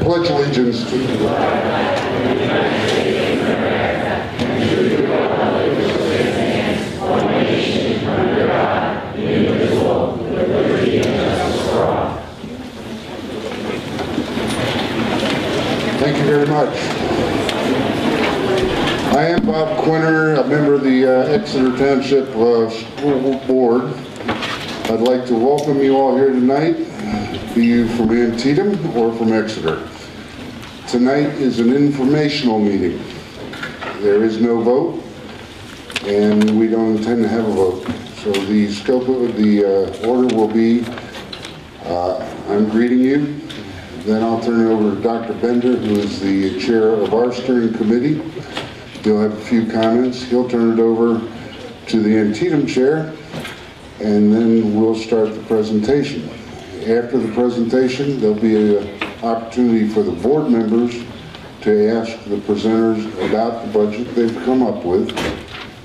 pledge allegiance to the flag of the United States of America and to the republic for which it stands, one nation, under God, indivisible, with liberty and justice for all. Thank you very much. I am Bob Quinter, a member of the Exeter Township School Board. I'd like to welcome you all here tonight, be you from Antietam or from Exeter. Tonight is an informational meeting. There is no vote, and we don't intend to have a vote. So the scope of the order will be, I'm greeting you, then I'll turn it over to Dr. Bender, who is the chair of our steering committee. He'll have a few comments. He'll turn it over to the Antietam chair, and then we'll start the presentation. After the presentation, there'll be an opportunity for the board members to ask the presenters about the budget they've come up with,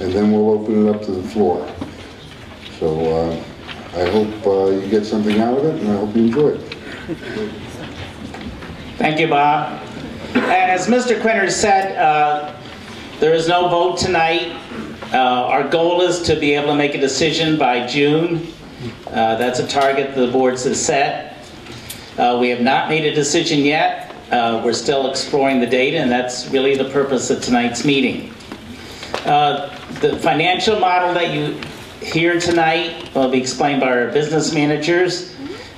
and then we'll open it up to the floor. So I hope you get something out of it, and I hope you enjoy it. Thank you, Bob. As Mr. Quinter said, there is no vote tonight. Our goal is to be able to make a decision by June. That's a target the boards have set. We have not made a decision yet. We're still exploring the data, and that's really the purpose of tonight's meeting. The financial model that you hear tonight will be explained by our business managers.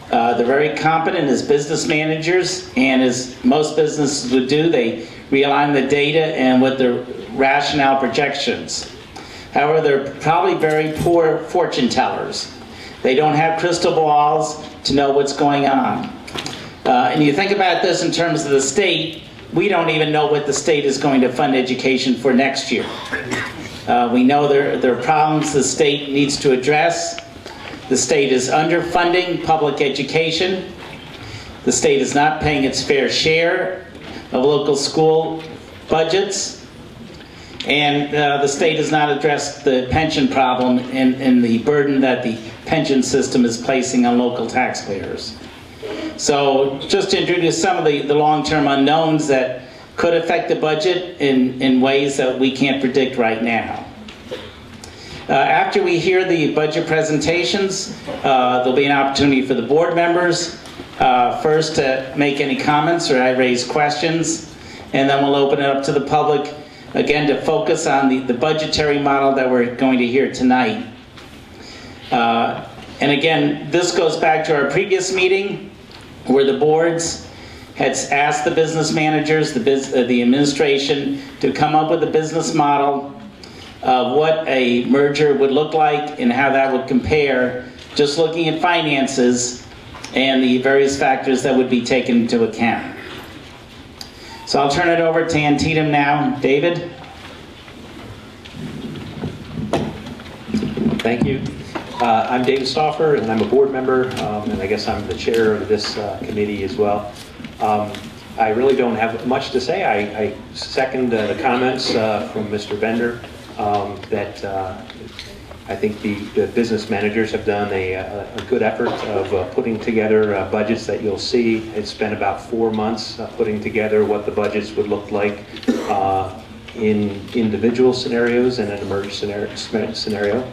They're very competent as business managers, and as most businesses would do, they realign the data and with the rationale projections. However, they're probably very poor fortune tellers. They don't have crystal balls to know what's going on. And you think about this in terms of the state, we don't even know what the state is going to fund education for next year. We know there are problems the state needs to address. The state is underfunding public education. The state is not paying its fair share of local school budgets. And the state has not addressed the pension problem and the burden that the pension system is placing on local taxpayers. So just to introduce some of the long-term unknowns that could affect the budget in ways that we can't predict right now. After we hear the budget presentations, there'll be an opportunity for the board members first to make any comments or raise questions, and then we'll open it up to the public, again, to focus on the budgetary model that we're going to hear tonight. And again, this goes back to our previous meeting where the boards had asked the business managers, the administration, to come up with a business model of what a merger would look like and how that would compare, just looking at finances and the various factors that would be taken into account. So I'll turn it over to Antietam now. David? Thank you. I'm David Stauffer, and I'm a board member, and I guess I'm the chair of this committee as well. I really don't have much to say. I second the comments from Mr. Bender. That I think the business managers have done a good effort of putting together budgets that you'll see. It's been about 4 months putting together what the budgets would look like in individual scenarios and an emerged scenario.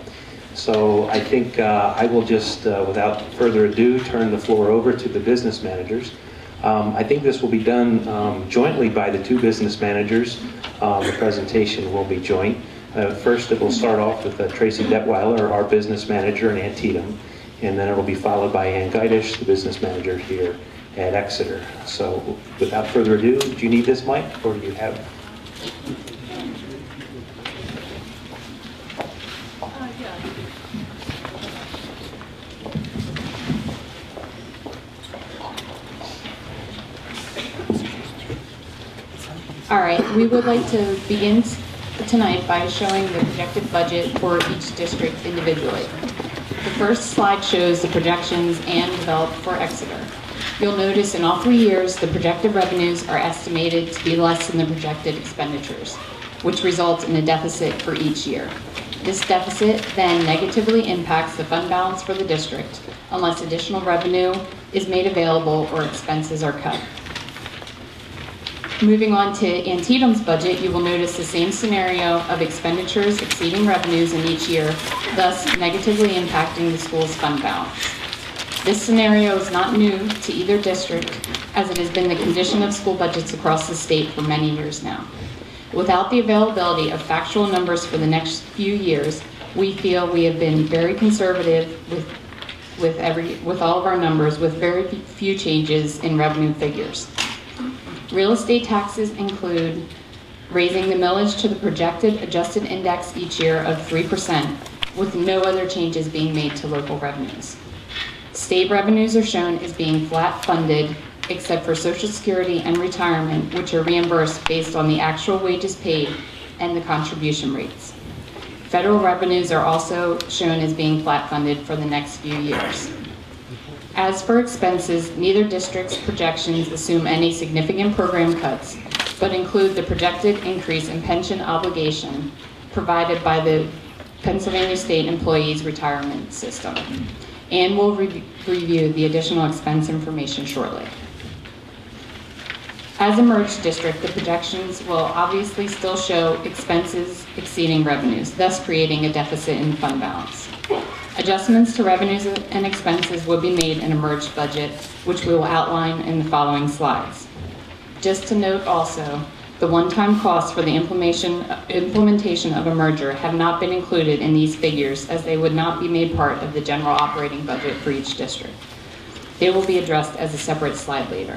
So I think I will just, without further ado, turn the floor over to the business managers. I think this will be done jointly by the two business managers. The presentation will be joint. First, it will start off with Tracy Detweiler, our business manager in Antietam, and then it will be followed by Ann Geidish, the business manager here at Exeter. So, without further ado, do you need this mic, or do you have? All right, we would like to begin tonight by showing the projected budget for each district individually. The first slide shows the projections and developed for Exeter. You'll notice in all 3 years the projected revenues are estimated to be less than the projected expenditures, which results in a deficit for each year. This deficit then negatively impacts the fund balance for the district unless additional revenue is made available or expenses are cut. Moving on to Antietam's budget, you will notice the same scenario of expenditures exceeding revenues in each year, thus negatively impacting the school's fund balance. This scenario is not new to either district, as it has been the condition of school budgets across the state for many years now. Without the availability of factual numbers for the next few years, we feel we have been very conservative with all of our numbers, with very few changes in revenue figures. Real estate taxes include raising the millage to the projected adjusted index each year of 3%, with no other changes being made to local revenues. State revenues are shown as being flat funded, except for Social Security and retirement, which are reimbursed based on the actual wages paid and the contribution rates. Federal revenues are also shown as being flat funded for the next few years. As for expenses, neither district's projections assume any significant program cuts, but include the projected increase in pension obligation provided by the Pennsylvania State Employees Retirement System. And we'll review the additional expense information shortly. As a merged district, the projections will obviously still show expenses exceeding revenues, thus creating a deficit in fund balance. Adjustments to revenues and expenses will be made in a merged budget, which we will outline in the following slides. Just to note also, the one-time costs for the implementation of a merger have not been included in these figures, as they would not be made part of the general operating budget for each district. They will be addressed as a separate slide later.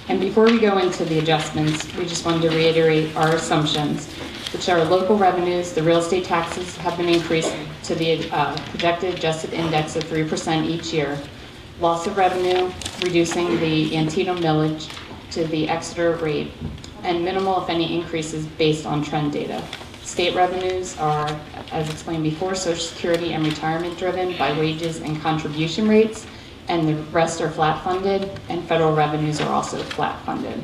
And before we go into the adjustments, we just wanted to reiterate our assumptions, which are local revenues. The real estate taxes have been increased to the projected adjusted index of 3% each year. Loss of revenue, reducing the Antietam millage to the Exeter rate, and minimal, if any, increases based on trend data. State revenues are, as explained before, Social Security and retirement driven by wages and contribution rates, and the rest are flat funded, and federal revenues are also flat funded.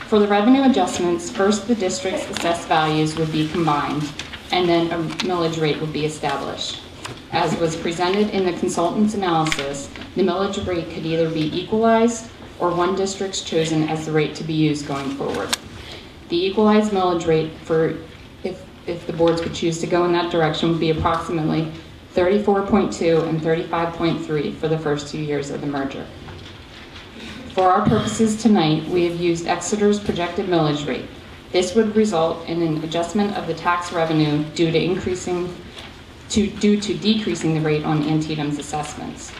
For the revenue adjustments, first the district's assessed values would be combined, and then a millage rate would be established. As was presented in the consultant's analysis, the millage rate could either be equalized or one district's chosen as the rate to be used going forward. The equalized millage rate, for if the boards would choose to go in that direction, would be approximately 34.2 and 35.3 for the first 2 years of the merger. For our purposes tonight, we have used Exeter's projected millage rate. This would result in an adjustment of the tax revenue due to decreasing the rate on Antietam's assessments.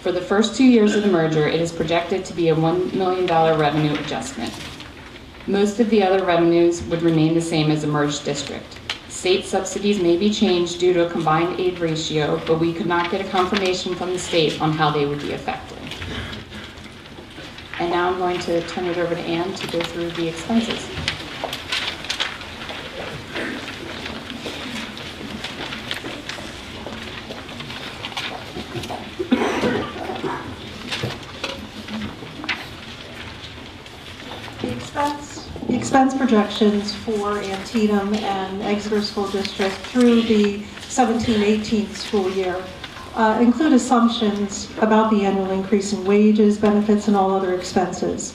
For the first 2 years of the merger, it is projected to be a $1 million revenue adjustment. Most of the other revenues would remain the same as a merged district. State subsidies may be changed due to a combined aid ratio, but we could not get a confirmation from the state on how they would be affected. And now I'm going to turn it over to Ann to go through the expenses. The expense projections for Antietam and Exeter School District through the 17-18 school year include assumptions about the annual increase in wages, benefits, and all other expenses.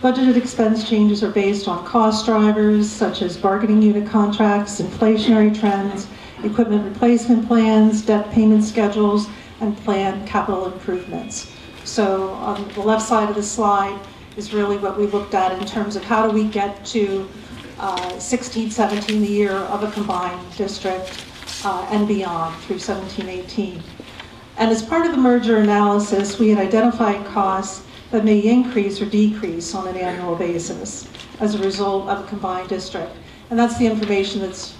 Budgeted expense changes are based on cost drivers such as bargaining unit contracts, inflationary trends, equipment replacement plans, debt payment schedules, and planned capital improvements. So on the left side of the slide is really what we looked at in terms of how do we get to 16-17, the year of a combined district, and beyond through 17-18. And as part of the merger analysis, we had identified costs that may increase or decrease on an annual basis as a result of a combined district. And that's the information that's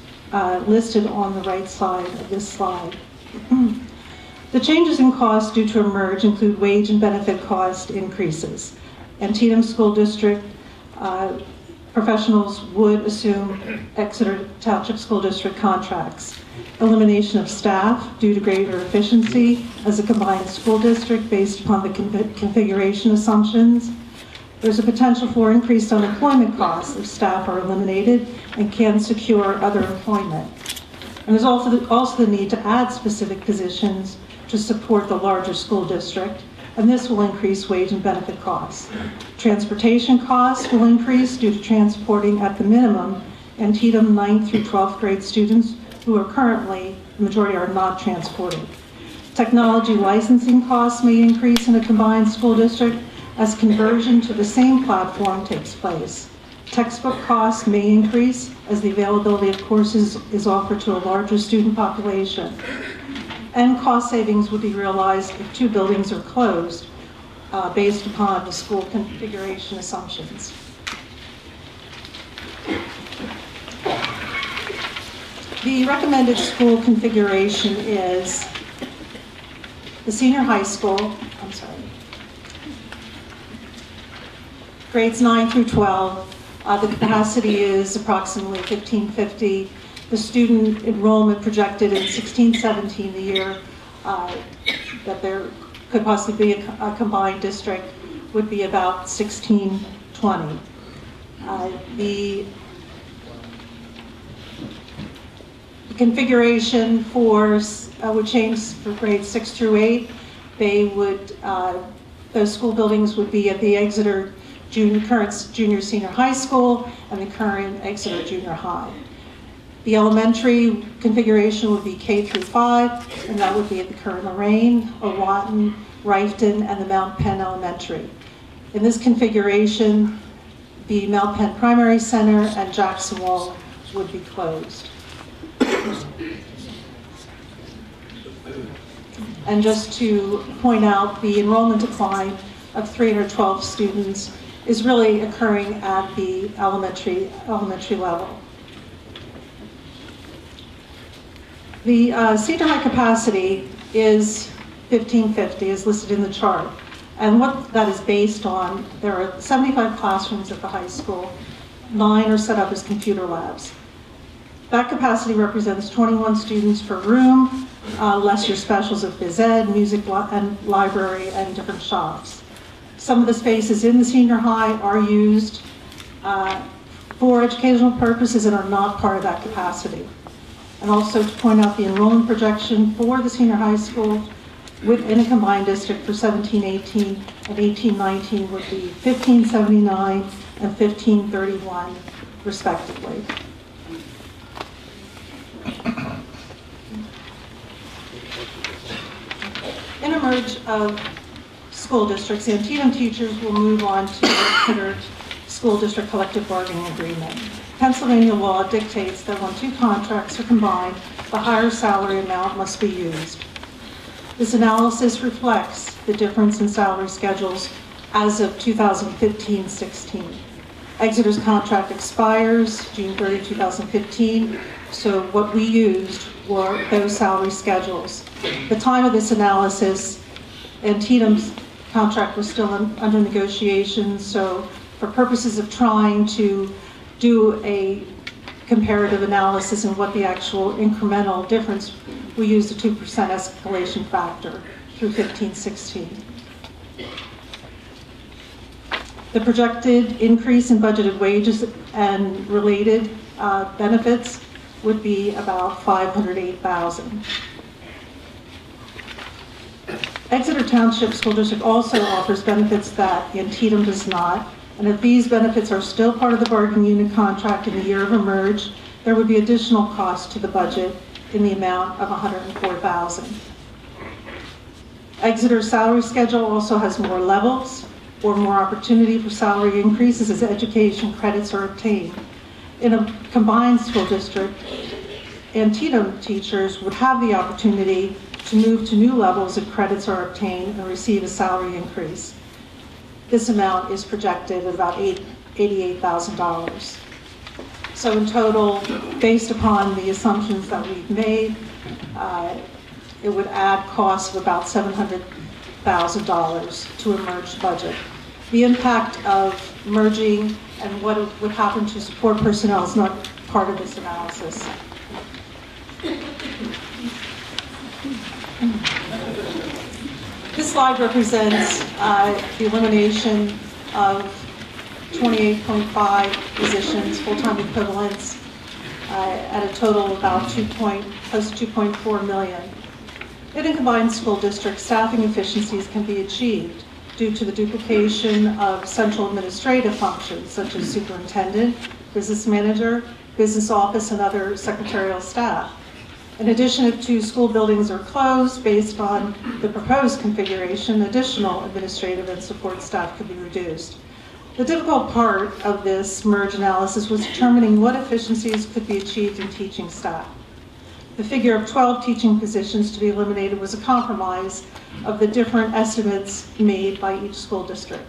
listed on the right side of this slide. The changes in costs due to a merge include wage and benefit cost increases. Antietam School District professionals would assume Exeter Township School District contracts. Elimination of staff due to greater efficiency as a combined school district based upon the configuration assumptions. There's a potential for increased unemployment costs if staff are eliminated and can secure other employment. And there's also the need to add specific positions to support the larger school district, and this will increase wage and benefit costs. Transportation costs will increase due to transporting at the minimum Antietam 9th through 12th grade students who are currently, the majority are not transported. Technology licensing costs may increase in a combined school district as conversion to the same platform takes place. Textbook costs may increase as the availability of courses is offered to a larger student population. And cost savings would be realized if 2 buildings are closed based upon the school configuration assumptions. The recommended school configuration is the senior high school, grades 9 through 12. The capacity is approximately 1,550. The student enrollment projected in 16-17, the year that there could possibly be a combined district, would be about 1,620. The configuration would change for grades 6 through 8. They would, those school buildings would be at the Exeter current junior senior high school and the current Exeter junior high. The elementary configuration would be K through 5, and that would be at the current Lorraine, Owatton, Rifton, and the Mount Penn Elementary. In this configuration, the Mount Penn Primary Center and Jackson Wall would be closed. And just to point out, the enrollment decline of 312 students is really occurring at the elementary level. The senior high capacity is 1,550, as listed in the chart. And what that is based on, there are 75 classrooms at the high school. 9 are set up as computer labs. That capacity represents 21 students per room, less your specials of phys ed, music and library, and different shops. Some of the spaces in the senior high are used for educational purposes and are not part of that capacity. And also to point out the enrollment projection for the senior high school within a combined district for 17-18 and 18-19 would be 1,579 and 1,531 respectively. In a merge of school districts, Antietam teachers will move on to the Exeter School District Collective Bargaining Agreement. Pennsylvania law dictates that when 2 contracts are combined, the higher salary amount must be used. This analysis reflects the difference in salary schedules as of 2015-16. Exeter's contract expires June 30, 2015, so what we used were those salary schedules. At the time of this analysis, Antietam's contract was still under negotiation, so for purposes of trying to do a comparative analysis and what the actual incremental difference, we used a 2% escalation factor through 15-16. The projected increase in budgeted wages and related benefits would be about $508,000. Exeter Township School District also offers benefits that Antietam does not, and if these benefits are still part of the bargaining unit contract in the year of a merge, there would be additional cost to the budget in the amount of $104,000. Exeter's salary schedule also has more levels or more opportunity for salary increases as education credits are obtained. In a combined school district, Antietam teachers would have the opportunity to move to new levels if credits are obtained and receive a salary increase. This amount is projected at about $88,000. So in total, based upon the assumptions that we've made, it would add costs of about $700,000 to a merged budget. The impact of merging and what would happen to support personnel is not part of this analysis. This slide represents the elimination of 28.5 positions, full-time equivalents, at a total of about close to 2.4 million. In a combined school district, staffing efficiencies can be achieved due to the duplication of central administrative functions such as superintendent, business manager, business office, and other secretarial staff. In addition, if 2 school buildings are closed based on the proposed configuration, additional administrative and support staff could be reduced. The difficult part of this merge analysis was determining what efficiencies could be achieved in teaching staff. The figure of 12 teaching positions to be eliminated was a compromise of the different estimates made by each school district.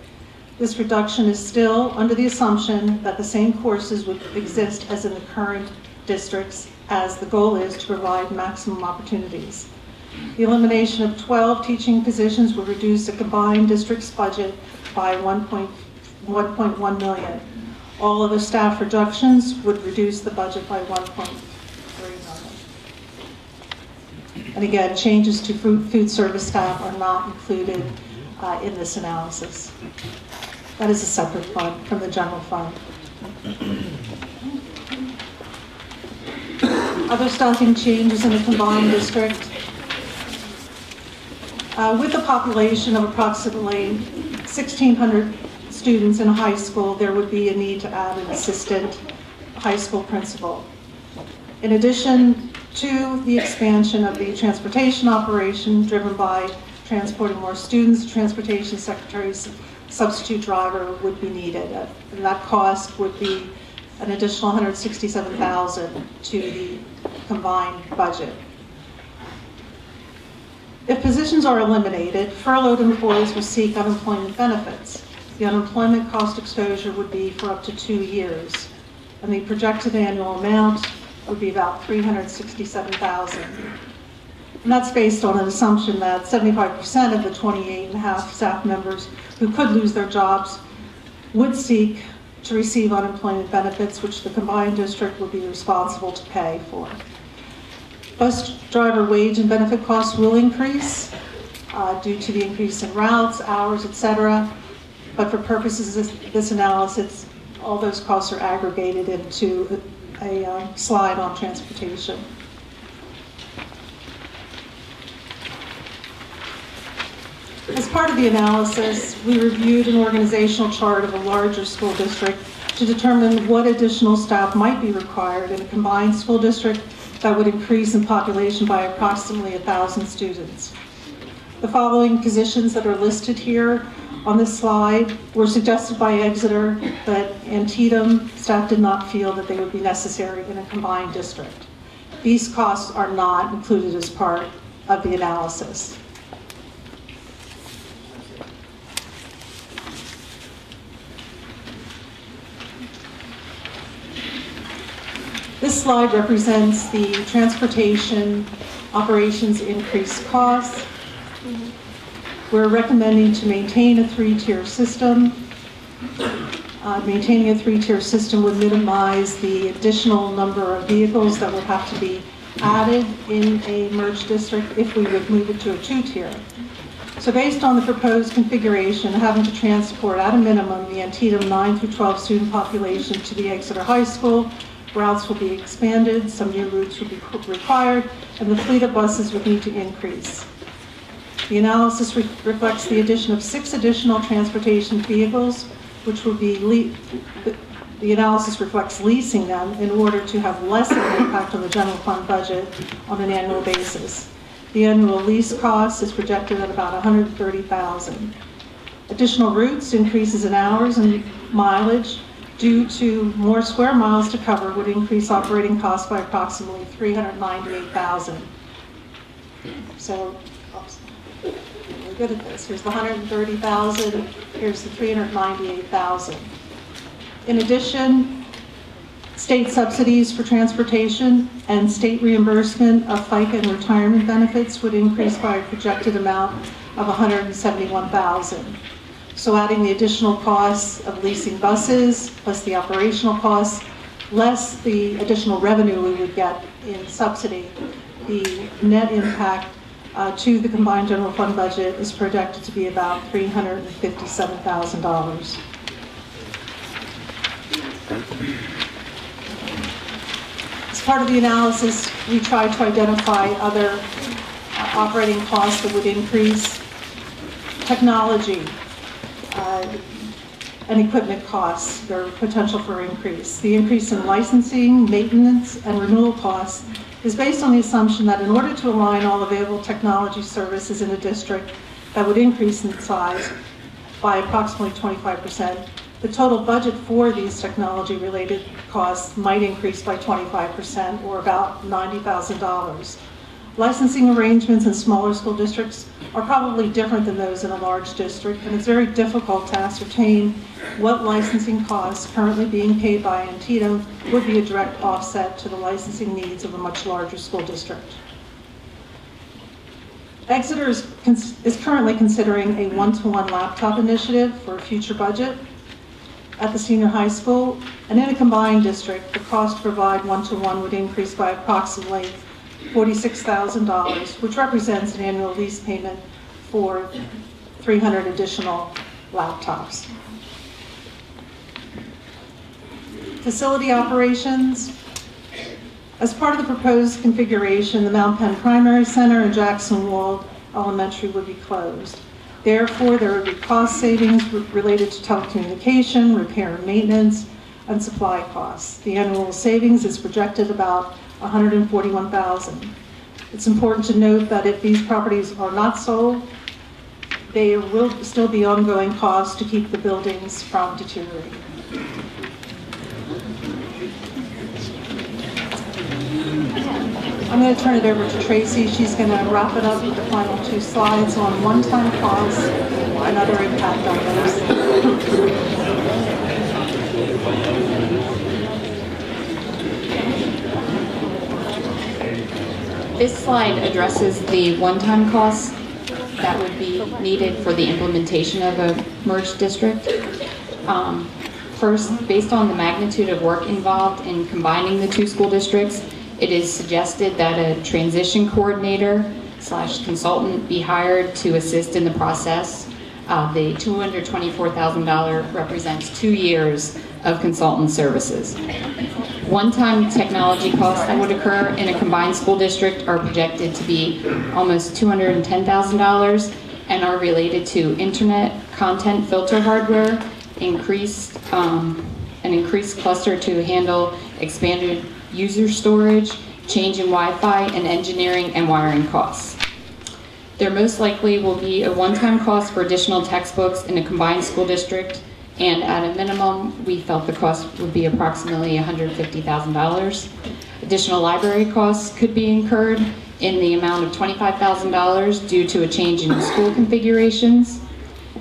This reduction is still under the assumption that the same courses would exist as in the current districts, as the goal is to provide maximum opportunities. The elimination of 12 teaching positions would reduce the combined district's budget by $1.1 million. All other staff reductions would reduce the budget by $1.3 million. And again, changes to food service staff are not included in this analysis. That is a separate fund from the general fund. Other staffing changes in the combined district. With a population of approximately 1,600 students in high school, there would be a need to add an assistant high school principal. In addition to the expansion of the transportation operation driven by transporting more students, transportation secretary's substitute driver would be needed. And that cost would be an additional $167,000 to the combined budget. If positions are eliminated, furloughed employees will seek unemployment benefits. The unemployment cost exposure would be for up to 2 years, and the projected annual amount would be about $367,000. And that's based on an assumption that 75% of the 28.5 staff members who could lose their jobs would seek to receive unemployment benefits, which the combined district would be responsible to pay for. Bus driver wage and benefit costs will increase due to the increase in routes, hours, etc. But for purposes of this analysis, all those costs are aggregated into a slide on transportation. As part of the analysis, we reviewed an organizational chart of a larger school district to determine what additional staff might be required in a combined school district that would increase in population by approximately 1,000 students. The following positions that are listed here on this slide were suggested by Exeter, but Antietam staff did not feel that they would be necessary in a combined district. These costs are not included as part of the analysis. This slide represents the transportation operations increased costs. We're recommending to maintain a 3-tier system. Maintaining a 3-tier system would minimize the additional number of vehicles that would have to be added in a merged district if we would move it to a 2-tier. So based on the proposed configuration, having to transport at a minimum the Antietam 9 through 12 student population to the Exeter High School, routes will be expanded, some new routes will be required, and the fleet of buses would need to increase. The analysis reflects the addition of 6 additional transportation vehicles, which will be, the analysis reflects leasing them in order to have less of an impact on the general fund budget on an annual basis. The annual lease cost is projected at about $130,000. Additional routes, increases in hours and mileage due to more square miles to cover would increase operating costs by approximately $398,000. So, we're good at this. Here's the $130,000, here's the $398,000. In addition, state subsidies for transportation and state reimbursement of FICA and retirement benefits would increase by a projected amount of $171,000. So adding the additional costs of leasing buses, plus the operational costs, less the additional revenue we would get in subsidy, the net impact to the combined general fund budget is projected to be about $357,000. As part of the analysis, we tried to identify other operating costs that would increase, technology and equipment costs, their potential for increase. The increase in licensing, maintenance, and renewal costs is based on the assumption that in order to align all available technology services in a district that would increase in size by approximately 25%, the total budget for these technology-related costs might increase by 25%, or about $90,000. Licensing arrangements in smaller school districts are probably different than those in a large district, and it's very difficult to ascertain what licensing costs currently being paid by Antietam would be a direct offset to the licensing needs of a much larger school district. Exeter is currently considering a one-to-one laptop initiative for a future budget at the senior high school, and in a combined district, the cost to provide one-to-one would increase by approximately $46,000, which represents an annual lease payment for 300 additional laptops. Facility operations. As part of the proposed configuration, the Mount Penn Primary Center and Jackson Wald Elementary would be closed. Therefore, there would be cost savings related to telecommunication, repair and maintenance, and supply costs. The annual savings is projected about $141,000. It's important to note that if these properties are not sold, there will still be ongoing costs to keep the buildings from deteriorating. I'm going to turn it over to Tracy. She's going to wrap it up with the final two slides on one-time costs and other impact on those. This slide addresses the one-time costs that would be needed for the implementation of a merged district. First, based on the magnitude of work involved in combining the two school districts, it is suggested that a transition coordinator / consultant be hired to assist in the process. The $224,000 represents 2 years of consultant services. One-time technology costs that would occur in a combined school district are projected to be almost $210,000 and are related to internet content filter hardware, an increased cluster to handle expanded user storage, change in Wi-Fi, and engineering and wiring costs. There most likely will be a one-time cost for additional textbooks in a combined school district, and at a minimum, we felt the cost would be approximately $150,000. Additional library costs could be incurred in the amount of $25,000 due to a change in school configurations.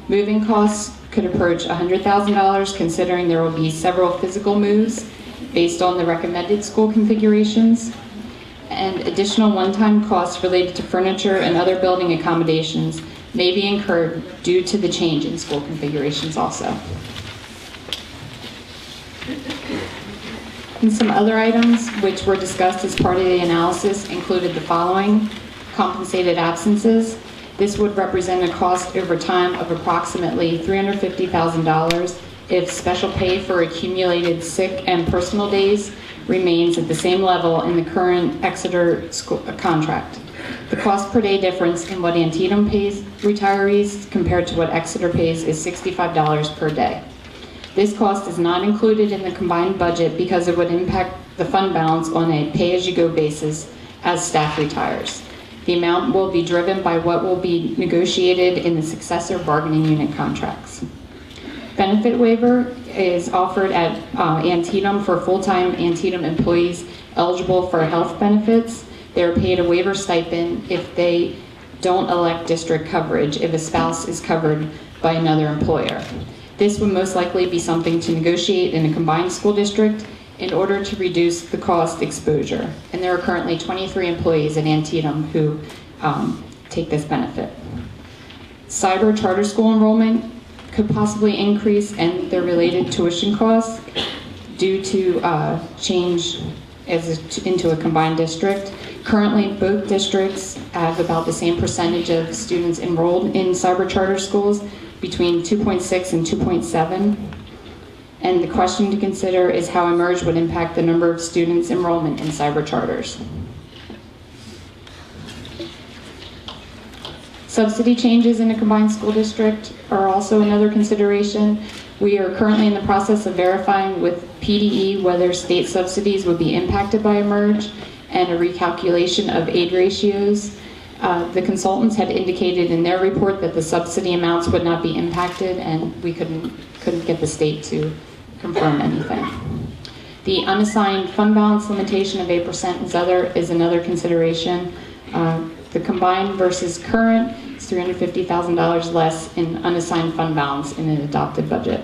Moving costs could approach $100,000, considering there will be several physical moves based on the recommended school configurations, and additional one-time costs related to furniture and other building accommodations may be incurred due to the change in school configurations also. And some other items which were discussed as part of the analysis included the following: compensated absences. This would represent a cost over time of approximately $350,000 if special pay for accumulated sick and personal days remains at the same level in the current Exeter school contract. The cost per day difference in what Antietam pays retirees compared to what Exeter pays is $65 per day. This cost is not included in the combined budget because it would impact the fund balance on a pay-as-you-go basis as staff retires. The amount will be driven by what will be negotiated in the successor bargaining unit contracts. Benefit waiver is offered at Antietam for full-time Antietam employees eligible for health benefits. They're paid a waiver stipend if they don't elect district coverage if a spouse is covered by another employer. This would most likely be something to negotiate in a combined school district in order to reduce the cost exposure. And there are currently 23 employees at Antietam who take this benefit. Cyber charter school enrollment could possibly increase, and their related tuition costs due to change into a combined district. Currently, both districts have about the same percentage of students enrolled in cyber charter schools, between 2.6 and 2.7. And the question to consider is how a merge would impact the number of students enrollment in cyber charters. Subsidy changes in a combined school district are also another consideration. We are currently in the process of verifying with PDE whether state subsidies would be impacted by a merge and a recalculation of aid ratios. The consultants had indicated in their report that the subsidy amounts would not be impacted, and we couldn't get the state to confirm anything. The unassigned fund balance limitation of 8% is another consideration. The combined versus current is $350,000 less in unassigned fund balance in an adopted budget.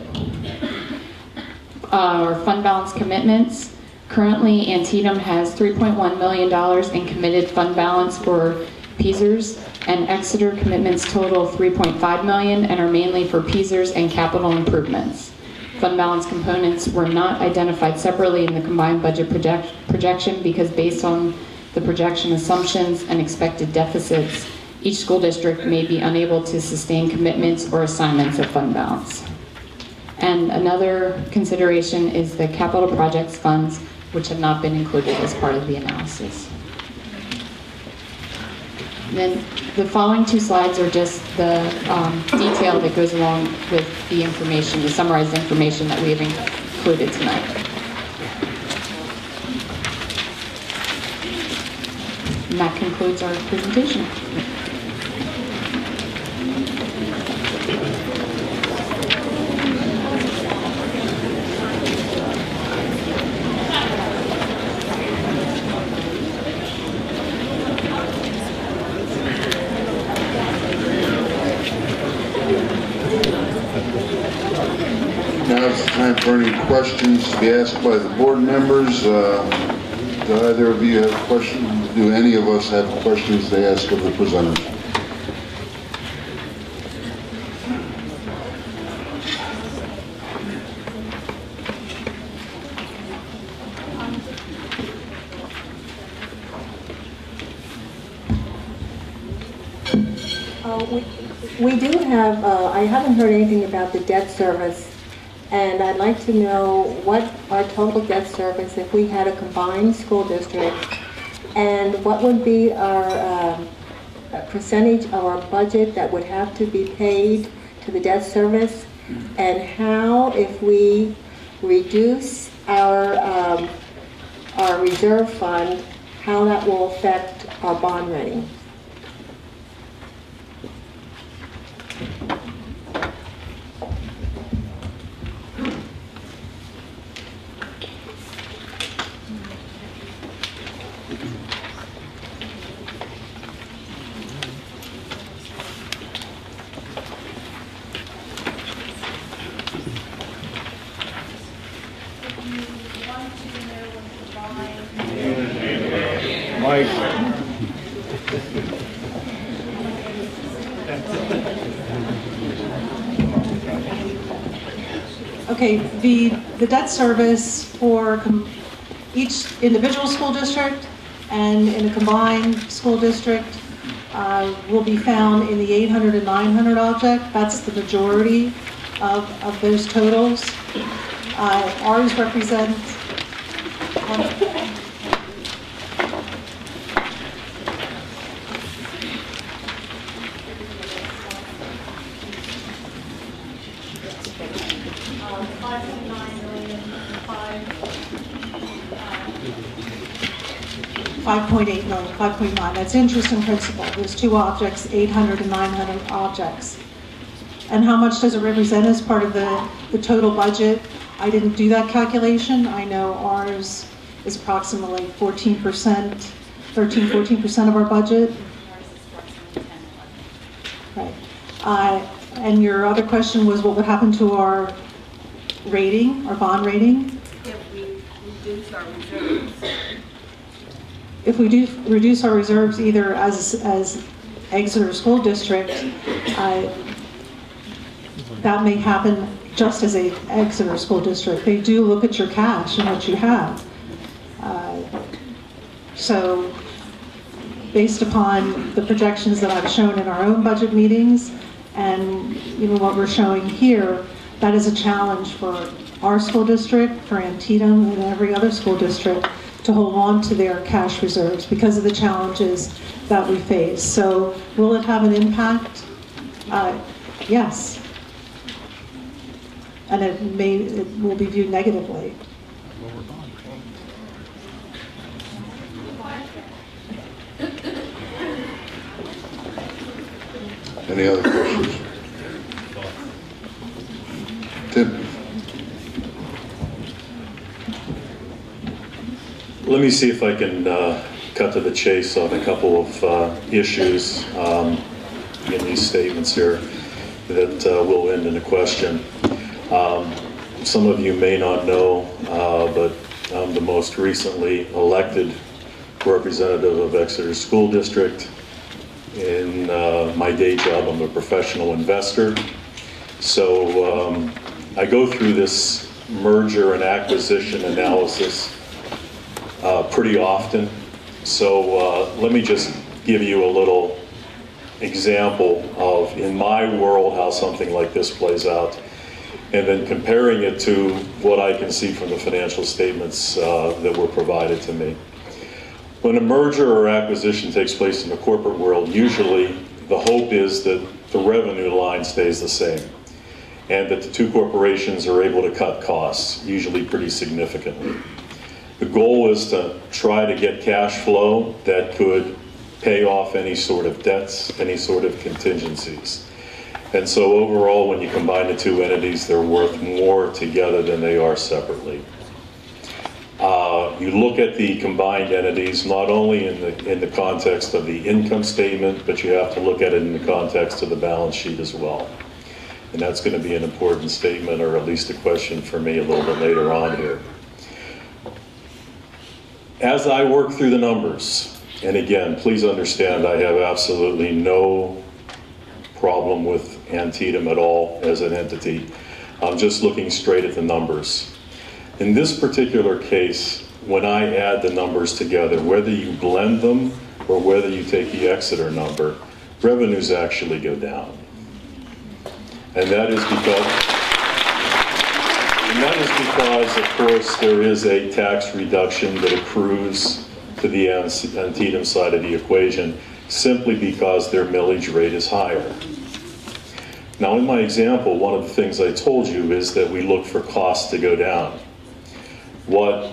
Our fund balance commitments. Currently, Antietam has $3.1 million in committed fund balance for PESERs, and Exeter commitments total $3.5 million and are mainly for PESERs and capital improvements. Fund balance components were not identified separately in the combined budget projection because based on the projection assumptions and expected deficits, each school district may be unable to sustain commitments or assignments of fund balance. And another consideration is the capital projects funds, which have not been included as part of the analysis. Then the following two slides are just the detail that goes along with the information, the summarized information that we have included tonight. And that concludes our presentation. Now it's time for any questions to be asked by the board members. Do either of you have questions? Do any of us have questions to ask of the presenters? We do have, I haven't heard anything about the debt service, and I'd like to know what our total debt service if we had a combined school district, and what would be our percentage of our budget that would have to be paid to the debt service, and how, if we reduce our reserve fund, how that will affect our bond rating. Okay, the debt service for each individual school district and in a combined school district will be found in the 800 and 900 object. That's the majority of those totals. Ours represent $5.8 million, 5.9. That's interest and principal. There's two objects, 800 and 900 objects. And how much does it represent as part of the total budget? I didn't do that calculation. I know ours is approximately 14%, 14% of our budget. Right. And your other question was what would happen to our rating, our bond rating? If we reduce our reserves. If we do reduce our reserves either as Exeter School District, that may happen just as a Exeter School District. They do look at your cash and what you have. So based upon the projections that I've shown in our own budget meetings and even what we're showing here, that is a challenge for our school district, for Antietam and every other school district to hold on to their cash reserves because of the challenges that we face. So will it have an impact? Yes. And it will be viewed negatively. Any other questions? Tim? Let me see if I can cut to the chase on a couple of issues in these statements here that will end in a question. Some of you may not know, but I'm the most recently elected representative of Exeter School District. In my day job, I'm a professional investor. So I go through this merger and acquisition analysis pretty often. So let me just give you a little example of, in my world, how something like this plays out, and then comparing it to what I can see from the financial statements that were provided to me. When a merger or acquisition takes place in the corporate world, usually the hope is that the revenue line stays the same and that the two corporations are able to cut costs, usually pretty significantly. The goal is to try to get cash flow that could pay off any sort of debts, any sort of contingencies. And so overall, when you combine the two entities, they're worth more together than they are separately. You look at the combined entities not only in the context of the income statement, but you have to look at it in the context of the balance sheet as well. And that's going to be an important statement, or at least a question for me a little bit later on here. As I work through the numbers, and again, please understand I have absolutely no problem with Antietam at all as an entity. I'm just looking straight at the numbers. In this particular case, when I add the numbers together, whether you blend them or whether you take the Exeter number, revenues actually go down. And that is because, of course, there is a tax reduction that accrues to the Antietam side of the equation, simply because their millage rate is higher. Now, in my example, one of the things I told you is that we look for costs to go down. What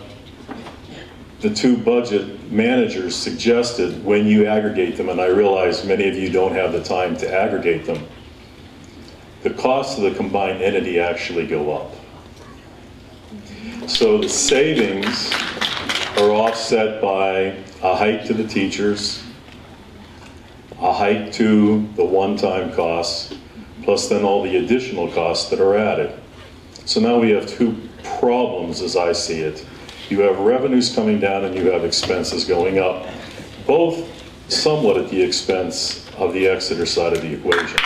the two budget managers suggested when you aggregate them, and I realize many of you don't have the time to aggregate them, the costs of the combined entity actually go up. So the savings are offset by a hike to the teachers, a hike to the one-time costs, plus then all the additional costs that are added. So now we have two problems as I see it. You have revenues coming down and you have expenses going up, both somewhat at the expense of the Exeter side of the equation.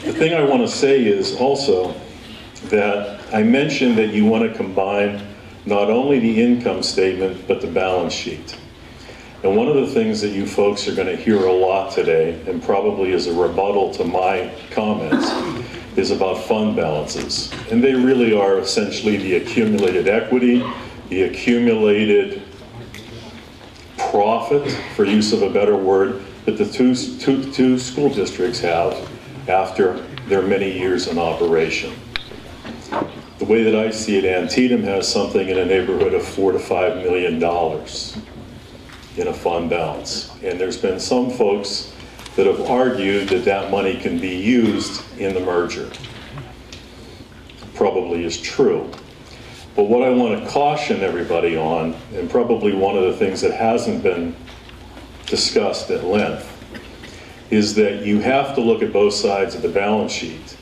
The thing I want to say is also that I mentioned that you want to combine not only the income statement, but the balance sheet. And one of the things that you folks are going to hear a lot today, and probably as a rebuttal to my comments, is about fund balances. And they really are essentially the accumulated equity, the accumulated profit, for use of a better word, that the two school districts have after their many years in operation. The way that I see it, Antietam has something in the neighborhood of $4 to $5 million in a fund balance. And there's been some folks that have argued that that money can be used in the merger. Probably is true. But what I want to caution everybody on, and probably one of the things that hasn't been discussed at length, is that you have to look at both sides of the balance sheet.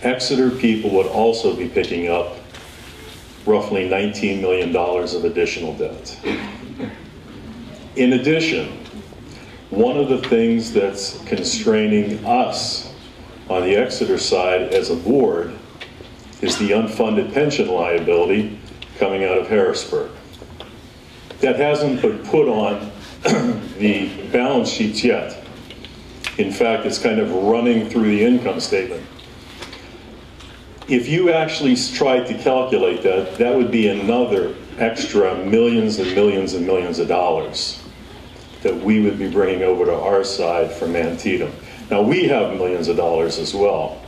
Exeter people would also be picking up roughly $19 million of additional debt. In addition, one of the things that's constraining us on the Exeter side as a board is the unfunded pension liability coming out of Harrisburg. That hasn't been put on the balance sheets yet. In fact, it's kind of running through the income statement. If you actually tried to calculate that, that would be another extra millions and millions and millions of dollars that we would be bringing over to our side from Antietam. Now, we have millions of dollars as well.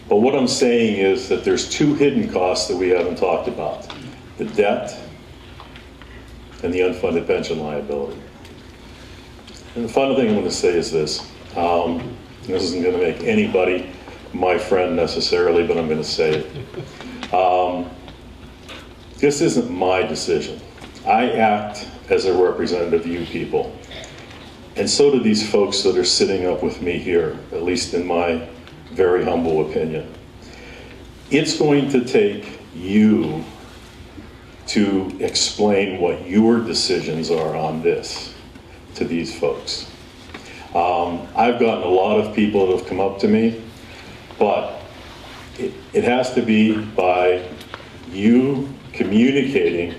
But what I'm saying is that there's two hidden costs that we haven't talked about: the debt and the unfunded pension liability. And the final thing I'm going to say is this. This isn't going to make anybody my friend necessarily, but I'm going to say it. This isn't my decision. I act as a representative of you people. And so do these folks that are sitting up with me here, at least in my very humble opinion. It's going to take you to explain what your decisions are on this to these folks. I've gotten a lot of people that have come up to me, but it has to be by you communicating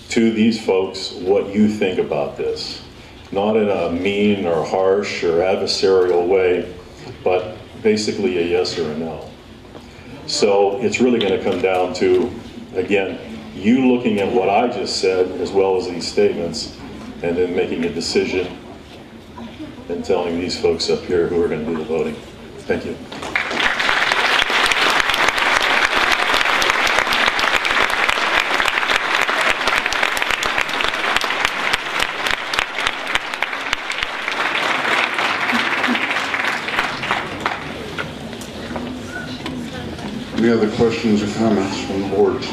to these folks what you think about this. Not in a mean or harsh or adversarial way, but basically a yes or a no. So it's really going to come down to, again, you looking at what I just said as well as these statements, and then making a decision and telling these folks up here who are going to do the voting. Thank you. Any other questions or comments from the board?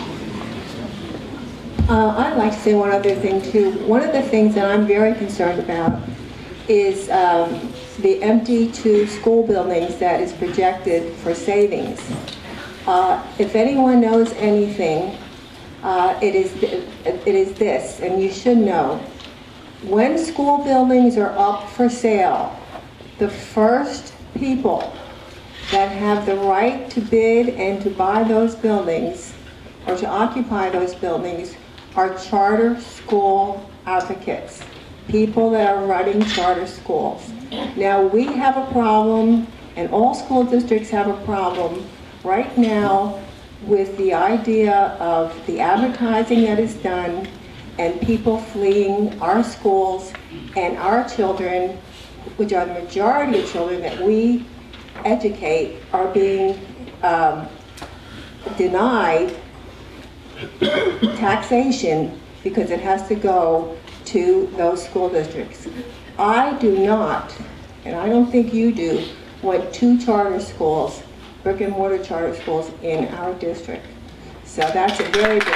I'd like to say one other thing too. One of the things that I'm very concerned about is the empty two school buildings that is projected for savings. If anyone knows anything, it is this, and you should know. When school buildings are up for sale, the first people that have the right to bid and to buy those buildings or to occupy those buildings are charter school advocates, people that are running charter schools. Now, we have a problem, and all school districts have a problem right now with the idea of the advertising that is done and people fleeing our schools, and our children, which are the majority of children that we educate, are being denied taxation because it has to go to those school districts. I do not, and I don't think you do, want two charter schools, brick and mortar charter schools in our district. So that's a very big.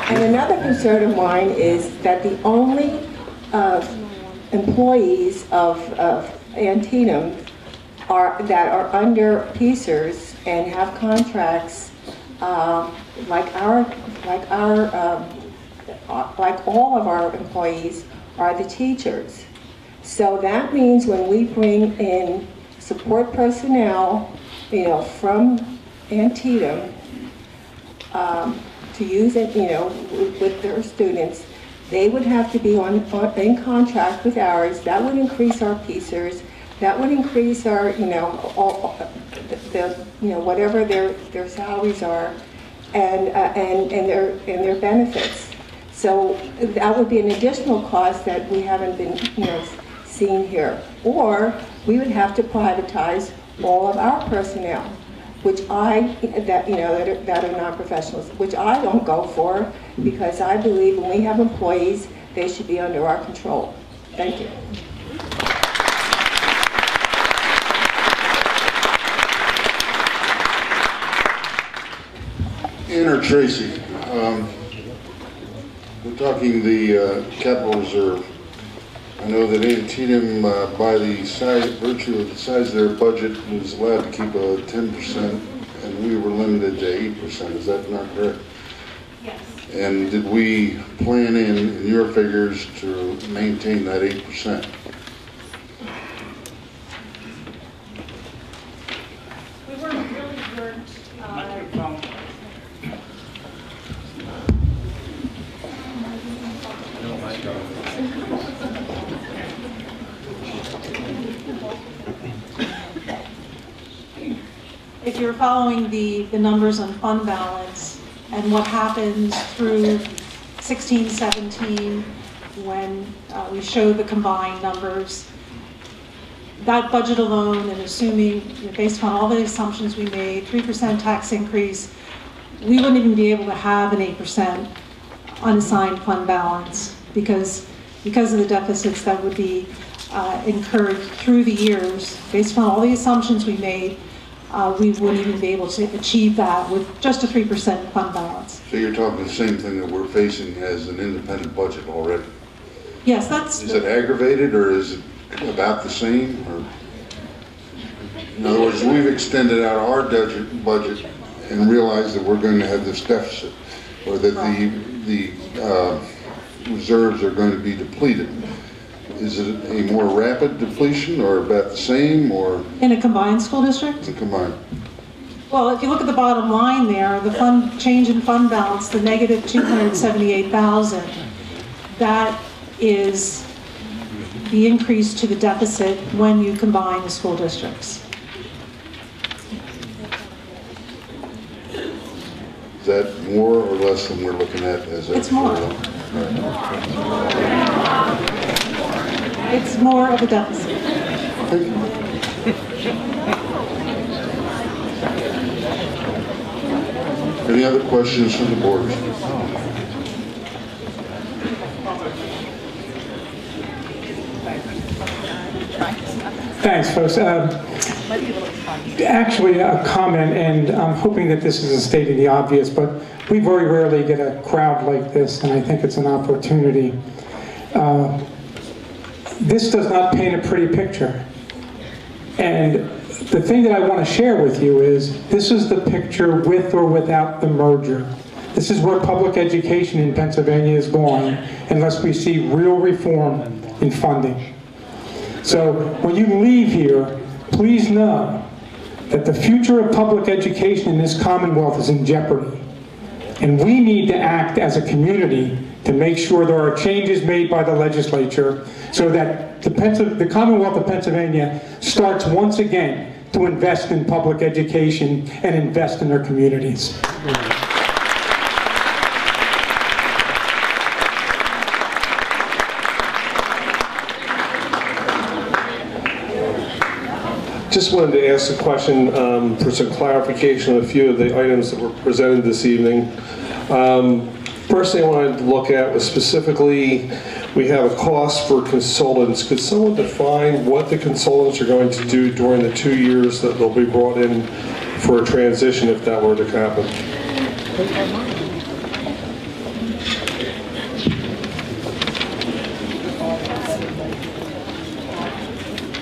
And another concern of mine is that the only employees of Antietam that are under PSERS and have contracts like all of our employees are the teachers. So that means when we bring in support personnel, from Antietam to use it, with their students, they would have to be in contract with ours. That would increase our PSERS. That would increase our, whatever their salaries are, and their benefits. So that would be an additional cost that we haven't been, seen here. Or we would have to privatize all of our personnel, which that are non-professionals, which I don't go for, because I believe when we have employees, they should be under our control. Thank you. Ann or Tracy, we're talking the capital reserve. I know that Antietam, by the virtue of the size of their budget, was allowed to keep a 10%, and we were limited to 8%. Is that not correct? Yes. And did we plan in your figures to maintain that 8%? We weren't. If you're following the numbers on fund balance and what happens through 16, 17, when we show the combined numbers, that budget alone, and assuming, based on all the assumptions we made, 3% tax increase, we wouldn't even be able to have an 8% unassigned fund balance because of the deficits that would be incurred through the years. Based on all the assumptions we made, we wouldn't even be able to achieve that with just a 3% fund balance. So you're talking the same thing that we're facing as an independent budget already? Yes, that's... Is it aggravated or is it about the same? Or, in other words, we've extended out our budget and realized that we're going to have this deficit, or that the reserves are going to be depleted. Is it a more rapid depletion or about the same, or? In a combined school district? Combined. Well, if you look at the bottom line there, the change in fund balance, the negative 278,000, that is the increase to the deficit when you combine the school districts. Is that more or less than we're looking at as a? It's more. It's more of a deficit. Any other questions from the board? Thanks, folks. Actually, a comment, and I'm hoping that this isn't stating the obvious, but we very rarely get a crowd like this, and I think it's an opportunity. This does not paint a pretty picture. And the thing that I want to share with you is, this is the picture with or without the merger. This is where public education in Pennsylvania is going, unless we see real reform in funding. So when you leave here, please know that the future of public education in this Commonwealth is in jeopardy. And we need to act as a community to make sure there are changes made by the legislature so that the Commonwealth of Pennsylvania starts once again to invest in public education and invest in their communities. Just wanted to ask a question for some clarification on a few of the items that were presented this evening. First thing I wanted to look at was specifically, we have a cost for consultants. Could someone define what the consultants are going to do during the 2 years that they'll be brought in for a transition if that were to happen?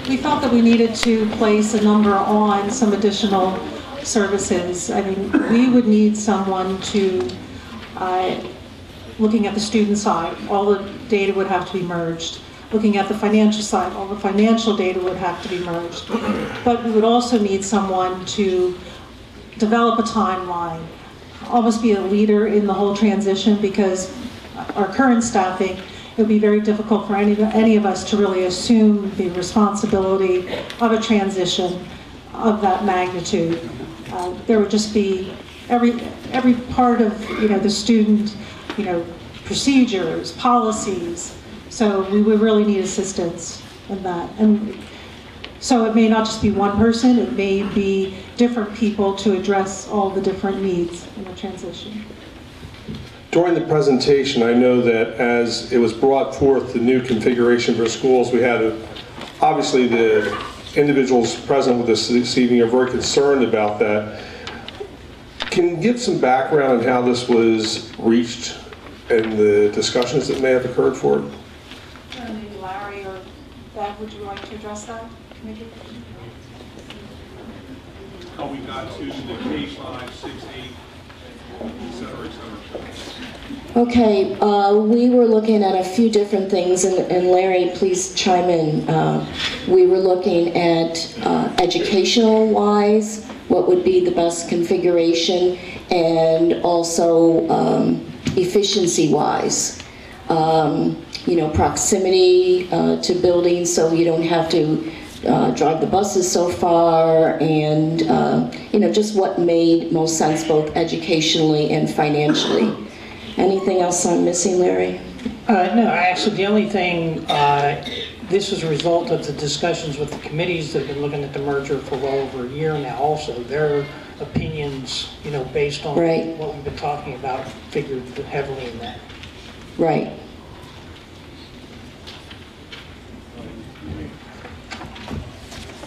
We felt that we needed to place a number on some additional services. I mean, we would need someone to, looking at the student side, all the data would have to be merged. Looking at the financial side, all the financial data would have to be merged. But we would also need someone to develop a timeline, almost be a leader in the whole transition, because our current staffing, it would be very difficult for any of us to really assume the responsibility of a transition of that magnitude. There would just be every part of the student, procedures, policies. So we would really need assistance in that. And so it may not just be one person; it may be different people to address all the different needs in the transition. During the presentation, I know that as it was brought forth, the new configuration for schools, we had obviously the individuals present with us this evening are very concerned about that. Can you give some background on how this was reached and the discussions that may have occurred for it? Maybe Larry or Bev, would you like to address that? Maybe? How we got to the K-5, 6, 8, et cetera, et cetera. Okay, we were looking at a few different things, and Larry, please chime in. We were looking at educational-wise, what would be the best configuration, and also efficiency-wise. Proximity to buildings, so you don't have to drive the buses so far, and just what made most sense both educationally and financially. Anything else I'm missing, Larry? No, actually, the only thing, this was a result of the discussions with the committees that have been looking at the merger for well over a year now also. Their opinions, based on Right. what we've been talking about, figured heavily in that. Right.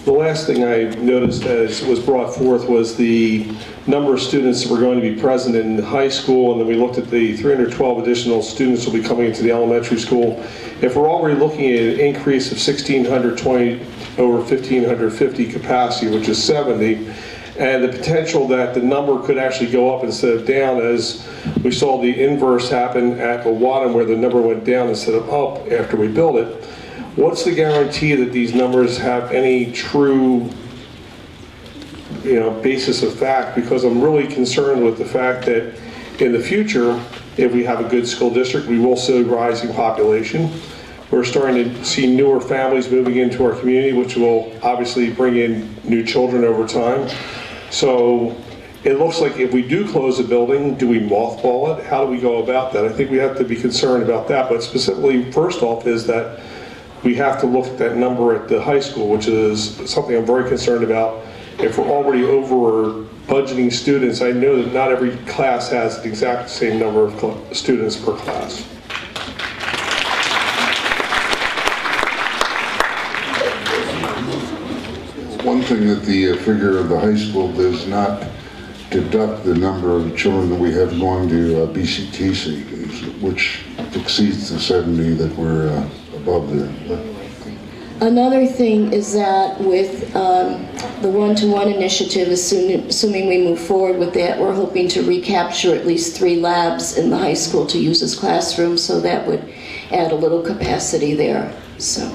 The last thing I noticed as was brought forth was the number of students that were going to be present in high school, and then we looked at the 312 additional students will be coming into the elementary school. If we're already looking at an increase of 1,620 over 1,550 capacity, which is 70, and the potential that the number could actually go up instead of down, as we saw the inverse happen at Wadham where the number went down instead of up after we built it. What's the guarantee that these numbers have any true, basis of fact? Because I'm really concerned with the fact that in the future, if we have a good school district, we will see a rising population. We're starting to see newer families moving into our community, which will obviously bring in new children over time. So it looks like if we do close a building, do we mothball it? How do we go about that? I think we have to be concerned about that. But specifically, first off, is that we have to look at that number at the high school, which is something I'm very concerned about. If we're already over budgeting students, I know that not every class has the exact same number of students per class. One thing that the figure of the high school does not deduct the number of children that we have going to BCTC, which exceeds the 70 that we're above there. Another thing is that with the one-to-one initiative, assuming we move forward with that, we're hoping to recapture at least 3 labs in the high school to use as classrooms, so that would add a little capacity there. So.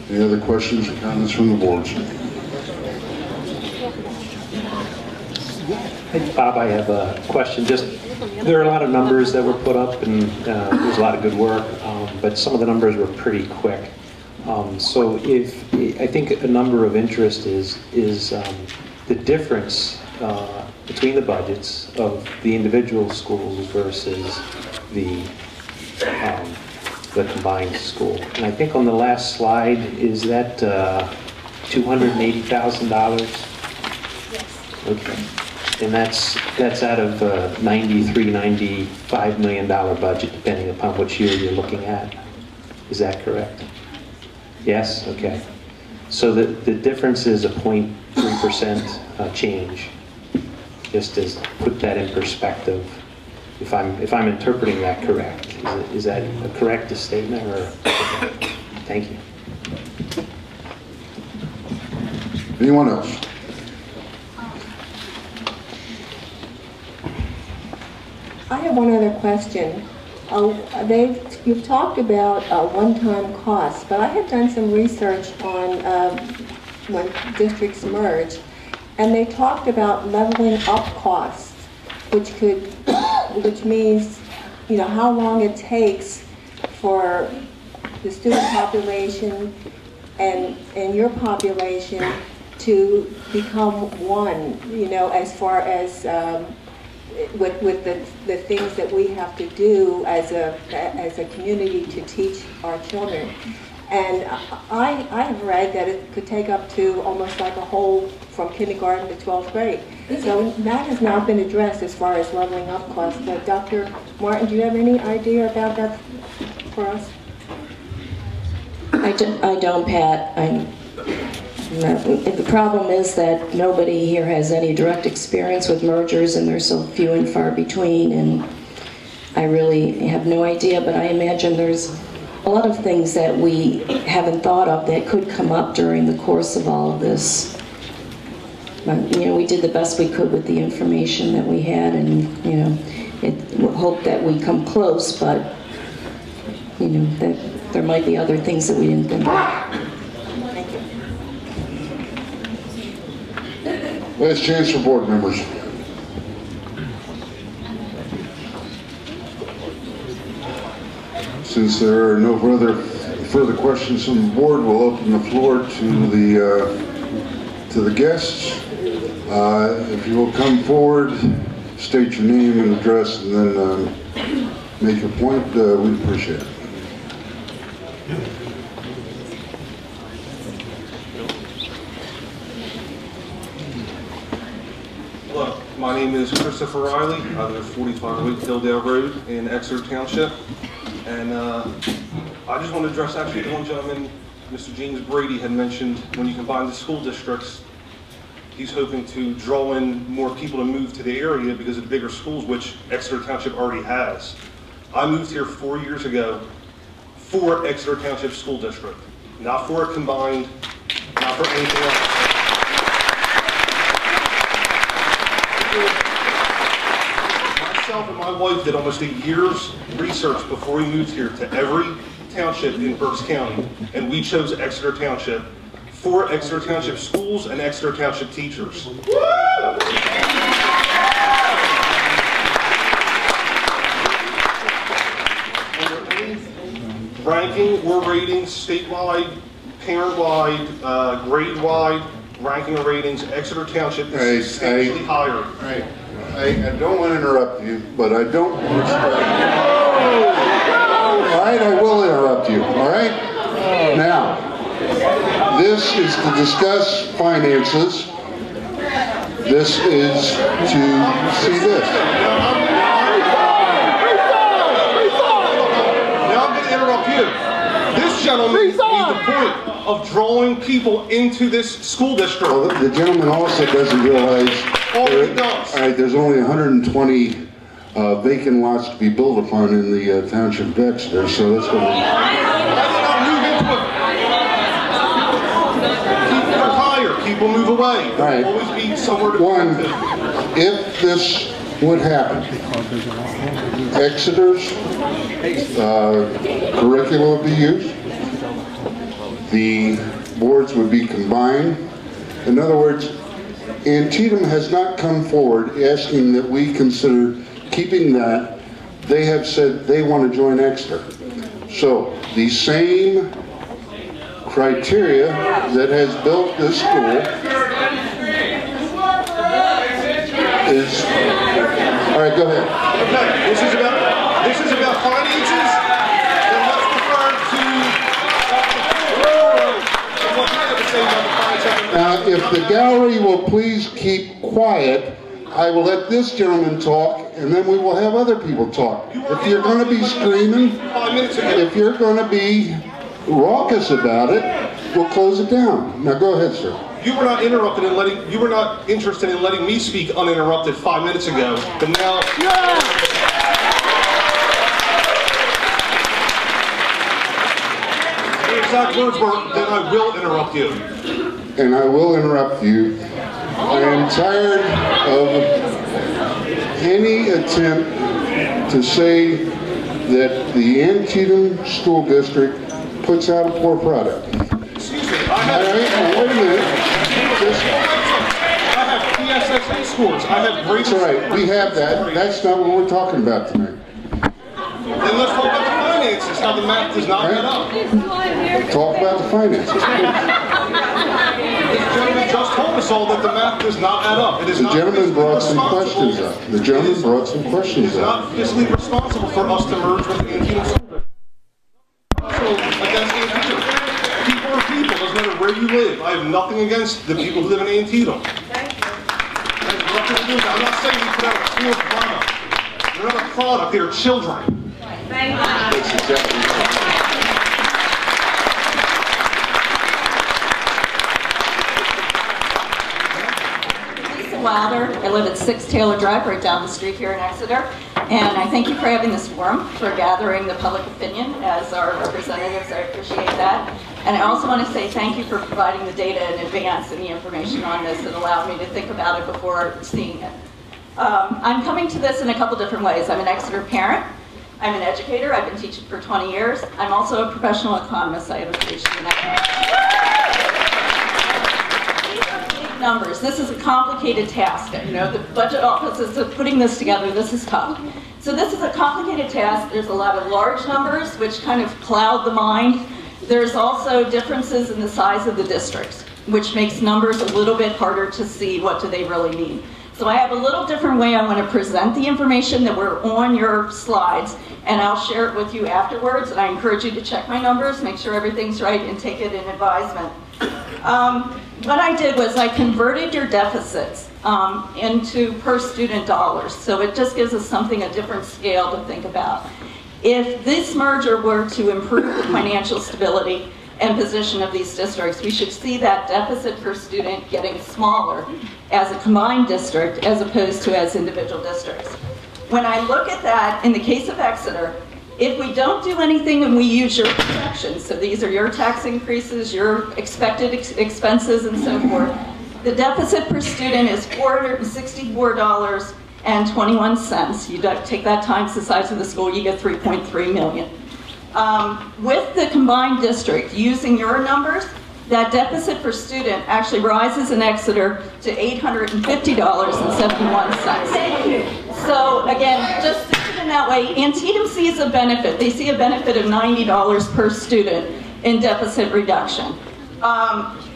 Any other questions or comments from the board? Hey, Bob, I have a question. There are a lot of numbers that were put up, and there's a lot of good work, but some of the numbers were pretty quick. So I think a number of interest is the difference between the budgets of the individual schools versus the combined school. And I think on the last slide, is that $280,000? Yes. Okay. And that's out of $93–95 million budget, depending upon which year you're looking at. Is that correct? Yes? Okay. So the difference is a 0.3% change. Just to put that in perspective, if I'm interpreting that correct. Is that a correct statement, or? Thank you. Anyone else? I have one other question. You've talked about one-time costs, but I have done some research on when districts merge, and they talked about leveling up costs, which means, how long it takes for the student population and your population to become one, as far as with the things that we have to do as a community to teach our children. And I have read that it could take up to almost like a whole from kindergarten to 12th grade. So that has not been addressed as far as leveling up costs. But Dr. Martin, do you have any idea about that for us? I don't, Pat. The problem is that nobody here has any direct experience with mergers, and they're so few and far between, and I really have no idea, but I imagine there's a lot of things that we haven't thought of that could come up during the course of all of this. We did the best we could with the information that we had, and hope that we come close, but that there might be other things that we didn't think of. Last chance for board members. Since there are no further questions from the board, we'll open the floor to the guests. If you will come forward, state your name and address, and then make your point, we'd appreciate it. Hello, my name is Christopher Riley. I live at 45 Hildale Road in Exeter Township. And I just want to address actually the one gentleman, Mr. James Brady, had mentioned when you combine the school districts, he's hoping to draw in more people to move to the area because of the bigger schools, which Exeter Township already has. I moved here 4 years ago for Exeter Township School District, not for a combined, not for anything else. Myself and my wife did almost a year's research before we moved here to every township in Berks County, and we chose Exeter Township for Exeter Township schools and Exeter Township teachers. Ranking or ratings, statewide, parent-wide, grade-wide, ranking or ratings, Exeter Township is substantially higher. I don't want to interrupt you, but I don't want to all right, I will interrupt you, all right? Now, this is to discuss finances. This is to see this. Now I'm going to interrupt you. This gentleman made the point of drawing people into this school district. Well, the gentleman also doesn't realize there's only 120 vacant lots to be built upon in the township of Exeter, so that's going to People retire, people move away. There will always be somewhere to go. If this would happen, Exeter's curriculum would be used, the boards would be combined. In other words, Antietam has not come forward asking that we consider keeping that. They have said they want to join Exeter. So the same criteria that has built this school is, all right, go ahead. Okay, this is about finances, and let's refer to what you have to say about the finances. Now, if the gallery will please keep quiet, I will let this gentleman talk, and then we will have other people talk. If you're going to be screaming, if you're going to be raucous about it, we'll close it down. Now go ahead, sir. You were not interested in letting me speak uninterrupted 5 minutes ago, but now. The exact words were, then I will interrupt you. And I will interrupt you. I am tired of any attempt to say that the Antietam School District puts out a poor product. Excuse me, I have, wait a minute. I have PSSA scores. I have great. That's all right. We have that. That's not what we're talking about tonight. Then let's talk about the finances, how the math does not add up. Talk about the finances. This gentleman just told us all that the math does not add up. It is the gentleman brought some questions up. The gentleman brought some questions up. It is not fiscally responsible for us to merge with Antietam School. Also against Antietam. People are people, doesn't matter where you live. I have nothing against the people who live in Antietam. I'm not saying you put out a poor product. They're not a product, they're children. That's exactly right. Wilder. I live at 6 Taylor Drive, right down the street here in Exeter. And I thank you for having this forum, for gathering the public opinion as our representatives. I appreciate that. And I also want to say thank you for providing the data in advance and the information on this that allowed me to think about it before seeing it. I'm coming to this in a couple different ways. I'm an Exeter parent. I'm an educator. I've been teaching for 20 years. I'm also a professional economist. I have a PhD in economics. Numbers. This is a complicated task. You know, the budget office is putting this together. This is tough. It's So this is a complicated task. There's a lot of large numbers which kind of cloud the mind. There's also differences in the size of the districts, which makes numbers a little bit harder to see what do they really mean. So I have a little different way I want to present the information that were on your slides, and I'll share it with you afterwards, and I encourage you to check my numbers, make sure everything's right, and take it in advisement. What I did was I converted your deficits into per student dollars, so it just gives us something, a different scale to think about. If this merger were to improve the financial stability and position of these districts, we should see that deficit per student getting smaller as a combined district as opposed to as individual districts. When I look at that, in the case of Exeter, if we don't do anything and we use your projections, so these are your tax increases, your expected expenses and so forth, the deficit per student is $464.21. You take that times the size of the school, you get 3.3 million. With the combined district, using your numbers, that deficit per student actually rises in Exeter to $850.71. So again, just think of it in that way. Antietam sees a benefit. They see a benefit of $90 per student in deficit reduction.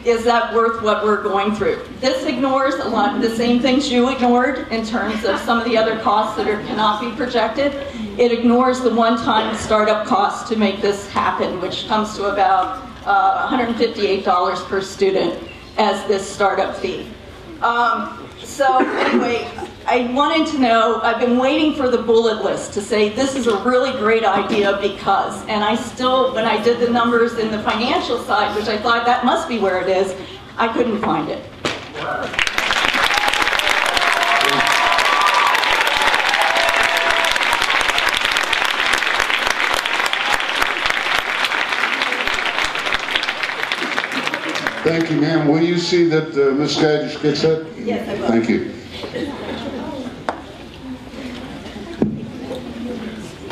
Is that worth what we're going through? This ignores a lot of the same things you ignored in terms of some of the other costs that cannot be projected. It ignores the one-time startup cost to make this happen, which comes to about $158 per student as this startup fee. So anyway, I wanted to know, I've been waiting for the bullet list to say this is a really great idea because, and I still, when I did the numbers in the financial side, which I thought that must be where it is, I couldn't find it. Thank you, ma'am. Will you see that Ms. Gadge gets that? Yes, I will. Thank you.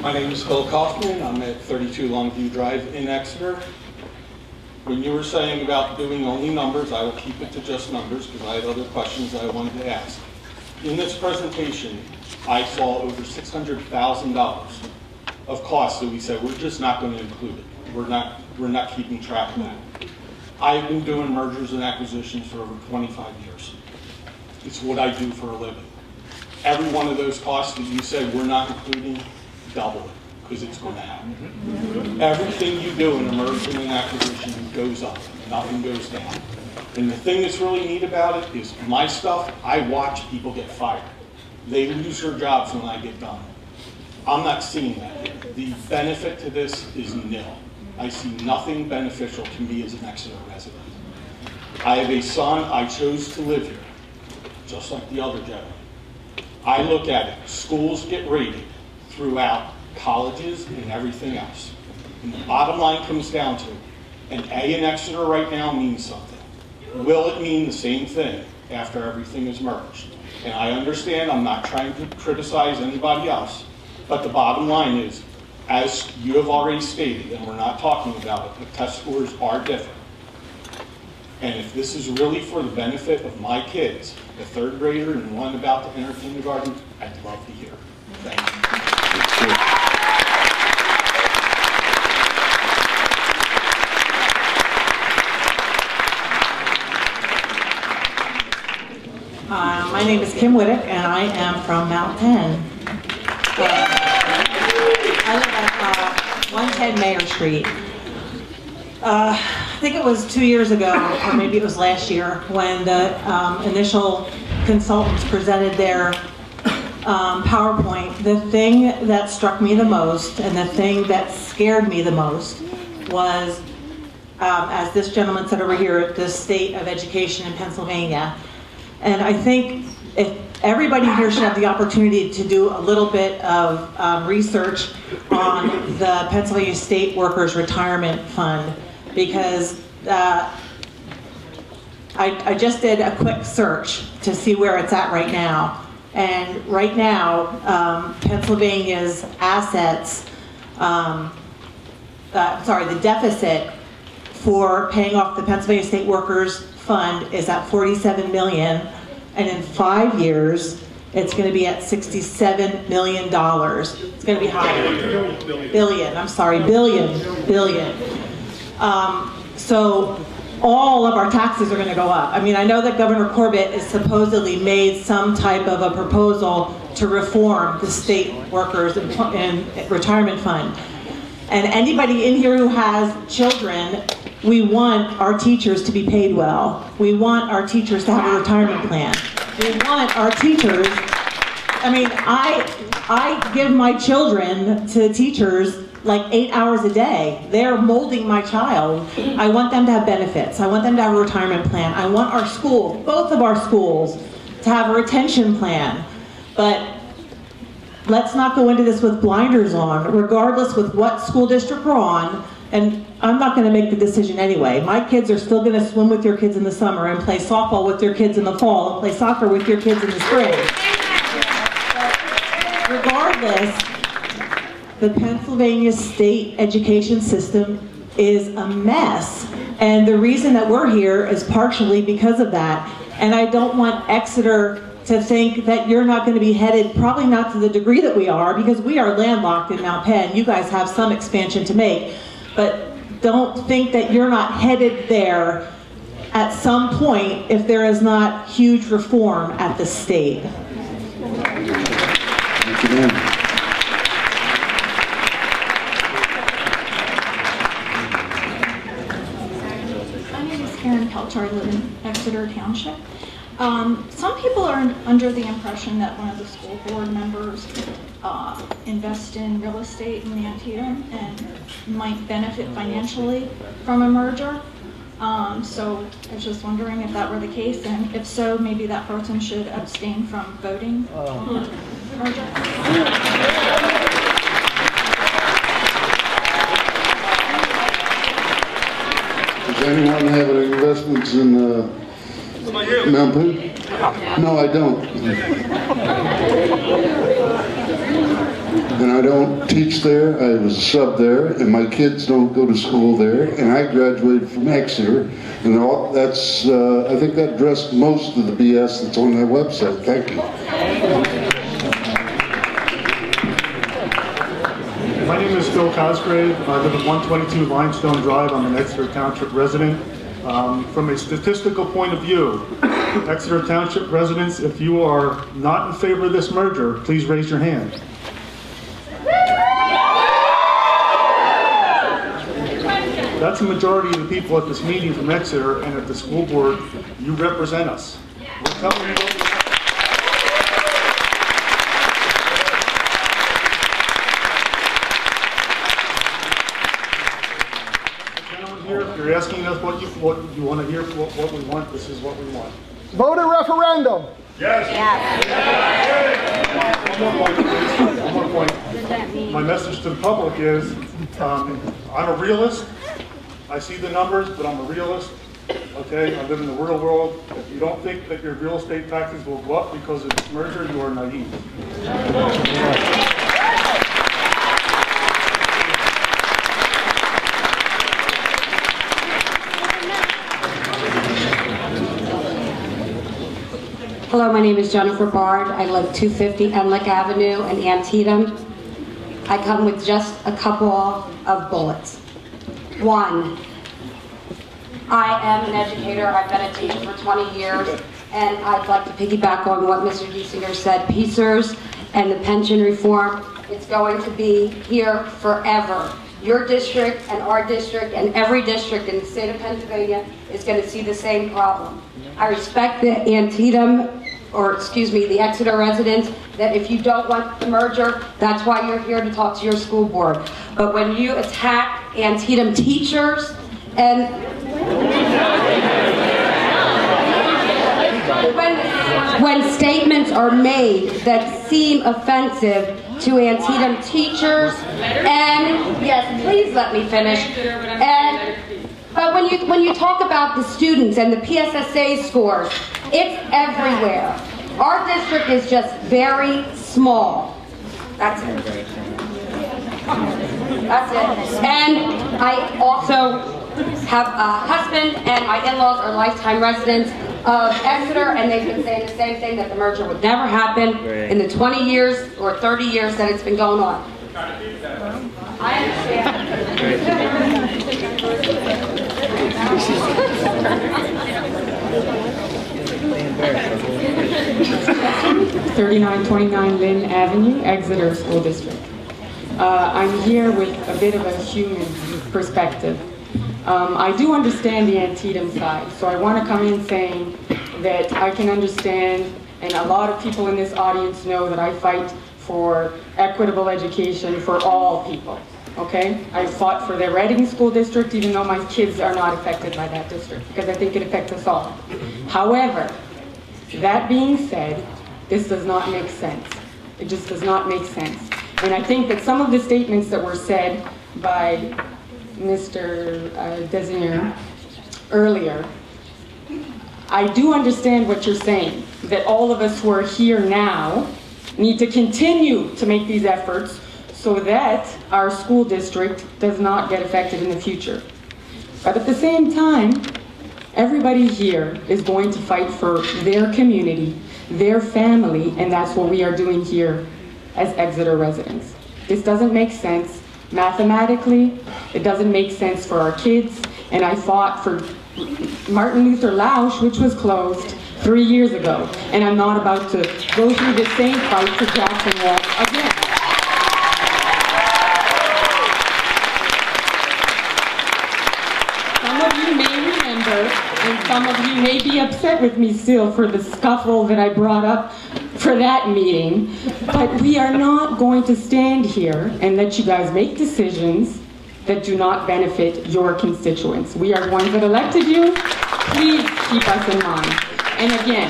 My name is Phil Kaufman. I'm at 32 Longview Drive in Exeter. When you were saying about doing only numbers, I will keep it to just numbers because I had other questions I wanted to ask. In this presentation, I saw over $600,000 of costs that we said we're just not going to include it. We're not keeping track of that. I've been doing mergers and acquisitions for over 25 years. It's what I do for a living. Every one of those costs that you said we're not including, double it, because it's going to happen. Everything you do in a merger and acquisition goes up, nothing goes down. And the thing that's really neat about it is my stuff, I watch people get fired. They lose their jobs when I get done. I'm not seeing that. The benefit to this is nil. I see nothing beneficial to me as an Exeter resident. I have a son, I chose to live here, just like the other gentleman. I look at it, schools get rated throughout colleges and everything else. And the bottom line comes down to, an A in Exeter right now means something. Will it mean the same thing after everything is merged? And I understand, I'm not trying to criticize anybody else, but the bottom line is, as you have already stated, and we're not talking about it, the test scores are different. And if this is really for the benefit of my kids, the third grader and one about to enter kindergarten, I'd love to hear. Thank you. My name is Kim Whittick, and I am from Mount Penn. I live at 110 Mayor Street. I think it was 2 years ago, or maybe it was last year, when the initial consultants presented their PowerPoint. The thing that struck me the most, and the thing that scared me the most, was, as this gentleman said over here, the state of education in Pennsylvania. And I think if everybody here should have the opportunity to do a little bit of research on the Pennsylvania State Workers Retirement Fund, because I just did a quick search to see where it's at right now. And right now, Pennsylvania's assets, the deficit for paying off the Pennsylvania State Workers Fund is at $47 million. And in 5 years, It's going to be at $67 million. It's going to be higher. Billion, I'm sorry, billion. So all of our taxes are going to go up. I mean, I know that Governor Corbett has supposedly made some type of a proposal to reform the state workers and retirement fund. And anybody in here who has children, we want our teachers to be paid well. We want our teachers to have a retirement plan. We want our teachers, I mean, I give my children to teachers like 8 hours a day. They're molding my child. I want them to have benefits. I want them to have a retirement plan. I want our school, both of our schools, to have a retention plan. But let's not go into this with blinders on, regardless with what school district we're on. And I'm not going to make the decision anyway. My kids are still going to swim with your kids in the summer and play softball with your kids in the fall and play soccer with your kids in the spring. But regardless, the Pennsylvania state education system is a mess. And the reason that we're here is partially because of that. And I don't want Exeter to think that you're not going to be headed, probably not to the degree that we are, because we are landlocked in Mount Penn. You guys have some expansion to make. But don't think that you're not headed there at some point if there is not huge reform at the state. Thank you, ma'am. My name is Karen Pelcher. I live in Exeter Township. Some people are under the impression that one of the school board members invest in real estate in Antietam and might benefit financially from a merger. So I was just wondering if that were the case, and if so, maybe that person should abstain from voting on the merger. Does anyone have any investments in Mount Penn? No, I don't. And I don't teach there. I was a sub there, and my kids don't go to school there. And I graduated from Exeter, and that's. I think that addressed most of the BS that's on that website. Thank you. My name is Phil Cosgrave. I live at 122 Limestone Drive. I'm an Exeter Township resident. From a statistical point of view, Exeter Township residents, if you are not in favor of this merger, please raise your hand. That's the majority of the people at this meeting from Exeter, and at the school board, you represent us. We're telling you what we have. If you're asking us what you want to hear, what we want, this is what we want. Vote a referendum. Yes. One more point, please. One more point. My message to the public is, I'm a realist. I see the numbers, but I'm a realist. Okay, I live in the real world. If you don't think that your real estate taxes will go up because of this merger, you are naive. Hello, my name is Jennifer Bard. I live 250 Enlick Avenue in Antietam. I come with just a couple of bullets. One, I am an educator. I've been a teacher for 20 years, and I'd like to piggyback on what Mr. Giesinger said. PSERS and the pension reform, it's going to be here forever. Your district and our district and every district in the state of Pennsylvania is going to see the same problem. I respect the the Exeter residents, that if you don't want the merger, that's why you're here to talk to your school board. But when you attack Antietam teachers and when statements are made that seem offensive to Antietam teachers, and yes, please let me finish. But when you talk about the students and the PSSA scores, it's everywhere. Our district is just very small. That's it. That's it. And I also have a husband, and my in-laws are lifetime residents. of Exeter, and they've been saying the same thing, that the merger would never happen in the 20 years or 30 years that it's been going on. I understand. 3929 Lynn Avenue, Exeter School District. I'm here with a bit of a human perspective. I do understand the Antietam side, so I want to come in saying that I can understand, and a lot of people in this audience know that I fight for equitable education for all people, okay? I fought for the Reading School District, even though my kids are not affected by that district, because I think it affects us all. However, that being said, this does not make sense. It just does not make sense. And I think that some of the statements that were said by Mr. Desir earlier, I do understand what you're saying, that all of us who are here now need to continue to make these efforts so that our school district does not get affected in the future. But at the same time, everybody here is going to fight for their community, their family, and that's what we are doing here as Exeter residents. This doesn't make sense mathematically, it doesn't make sense for our kids, and I fought for Martin Luther Lausch, which was closed 3 years ago, and I'm not about to go through the same fight for Jackson Walk again. Some of you may remember, and some of you may be upset with me still for the scuffle that I brought up for that meeting, but we are not going to stand here and let you guys make decisions that do not benefit your constituents. We are the ones that elected you. Please keep us in mind. And again,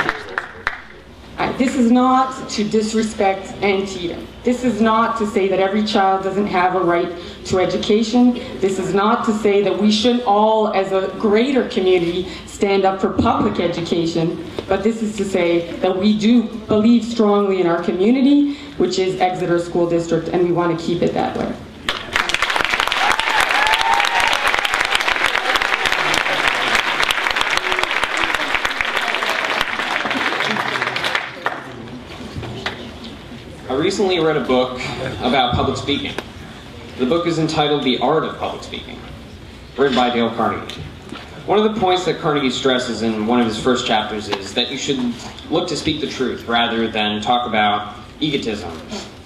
this is not to disrespect Antietam. This is not to say that every child doesn't have a right to education. This is not to say that we shouldn't all, as a greater community, stand up for public education, but this is to say that we do believe strongly in our community, which is Exeter School District, and we want to keep it that way. I recently read a book about public speaking. The book is entitled The Art of Public Speaking, written by Dale Carnegie. One of the points that Carnegie stresses in one of his first chapters is that you should look to speak the truth rather than talk about egotism.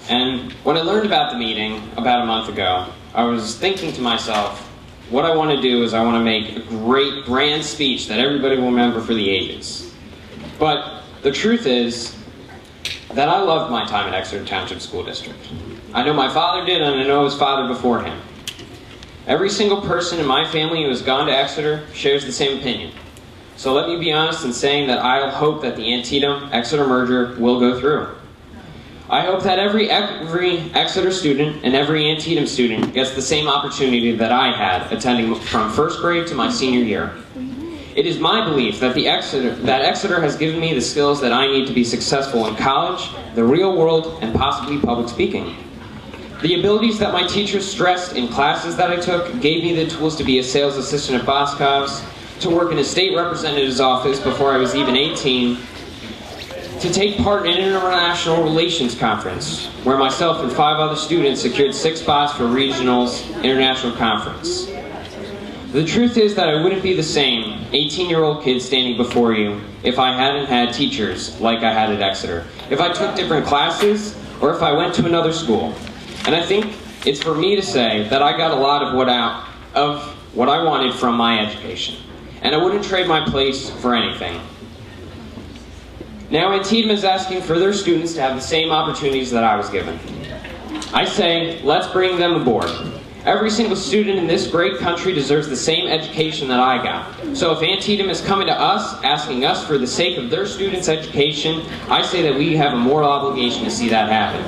And when I learned about the meeting about a month ago, I was thinking to myself, what I want to do is I want to make a great grand speech that everybody will remember for the ages. But the truth is that I loved my time at Exeter Township School District. I know my father did, and I know his father before him. Every single person in my family who has gone to Exeter shares the same opinion. So let me be honest in saying that I hope that the Antietam-Exeter merger will go through. I hope that every Exeter student and every Antietam student gets the same opportunity that I had attending from first grade to my senior year. It is my belief that Exeter has given me the skills that I need to be successful in college, the real world, and possibly public speaking. The abilities that my teachers stressed in classes that I took gave me the tools to be a sales assistant at Boscov's, to work in a state representative's office before I was even 18, to take part in an international relations conference, where myself and 5 other students secured 6 spots for regionals international conference. The truth is that I wouldn't be the same 18-year-old kid standing before you if I hadn't had teachers like I had at Exeter, if I took different classes, or if I went to another school. And I think it's for me to say that I got a lot of what I wanted from my education. And I wouldn't trade my place for anything. Now Antietam is asking for their students to have the same opportunities that I was given. I say, let's bring them aboard. Every single student in this great country deserves the same education that I got. So if Antietam is coming to us, asking us for the sake of their students' education, I say that we have a moral obligation to see that happen.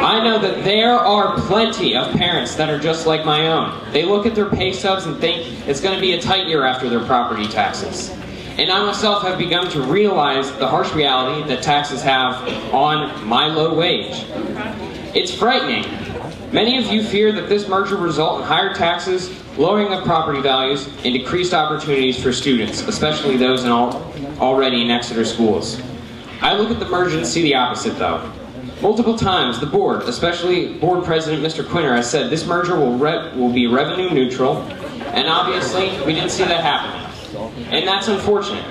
I know that there are plenty of parents that are just like my own. They look at their pay stubs and think it's going to be a tight year after their property taxes. And I myself have begun to realize the harsh reality that taxes have on my low wage. It's frightening. Many of you fear that this merger will result in higher taxes, lowering of property values, and decreased opportunities for students, especially those already in Exeter schools. I look at the merger and see the opposite, though. Multiple times, the board, especially board president Mr. Quinter, has said this merger will be revenue neutral, and obviously, we didn't see that happening. And that's unfortunate.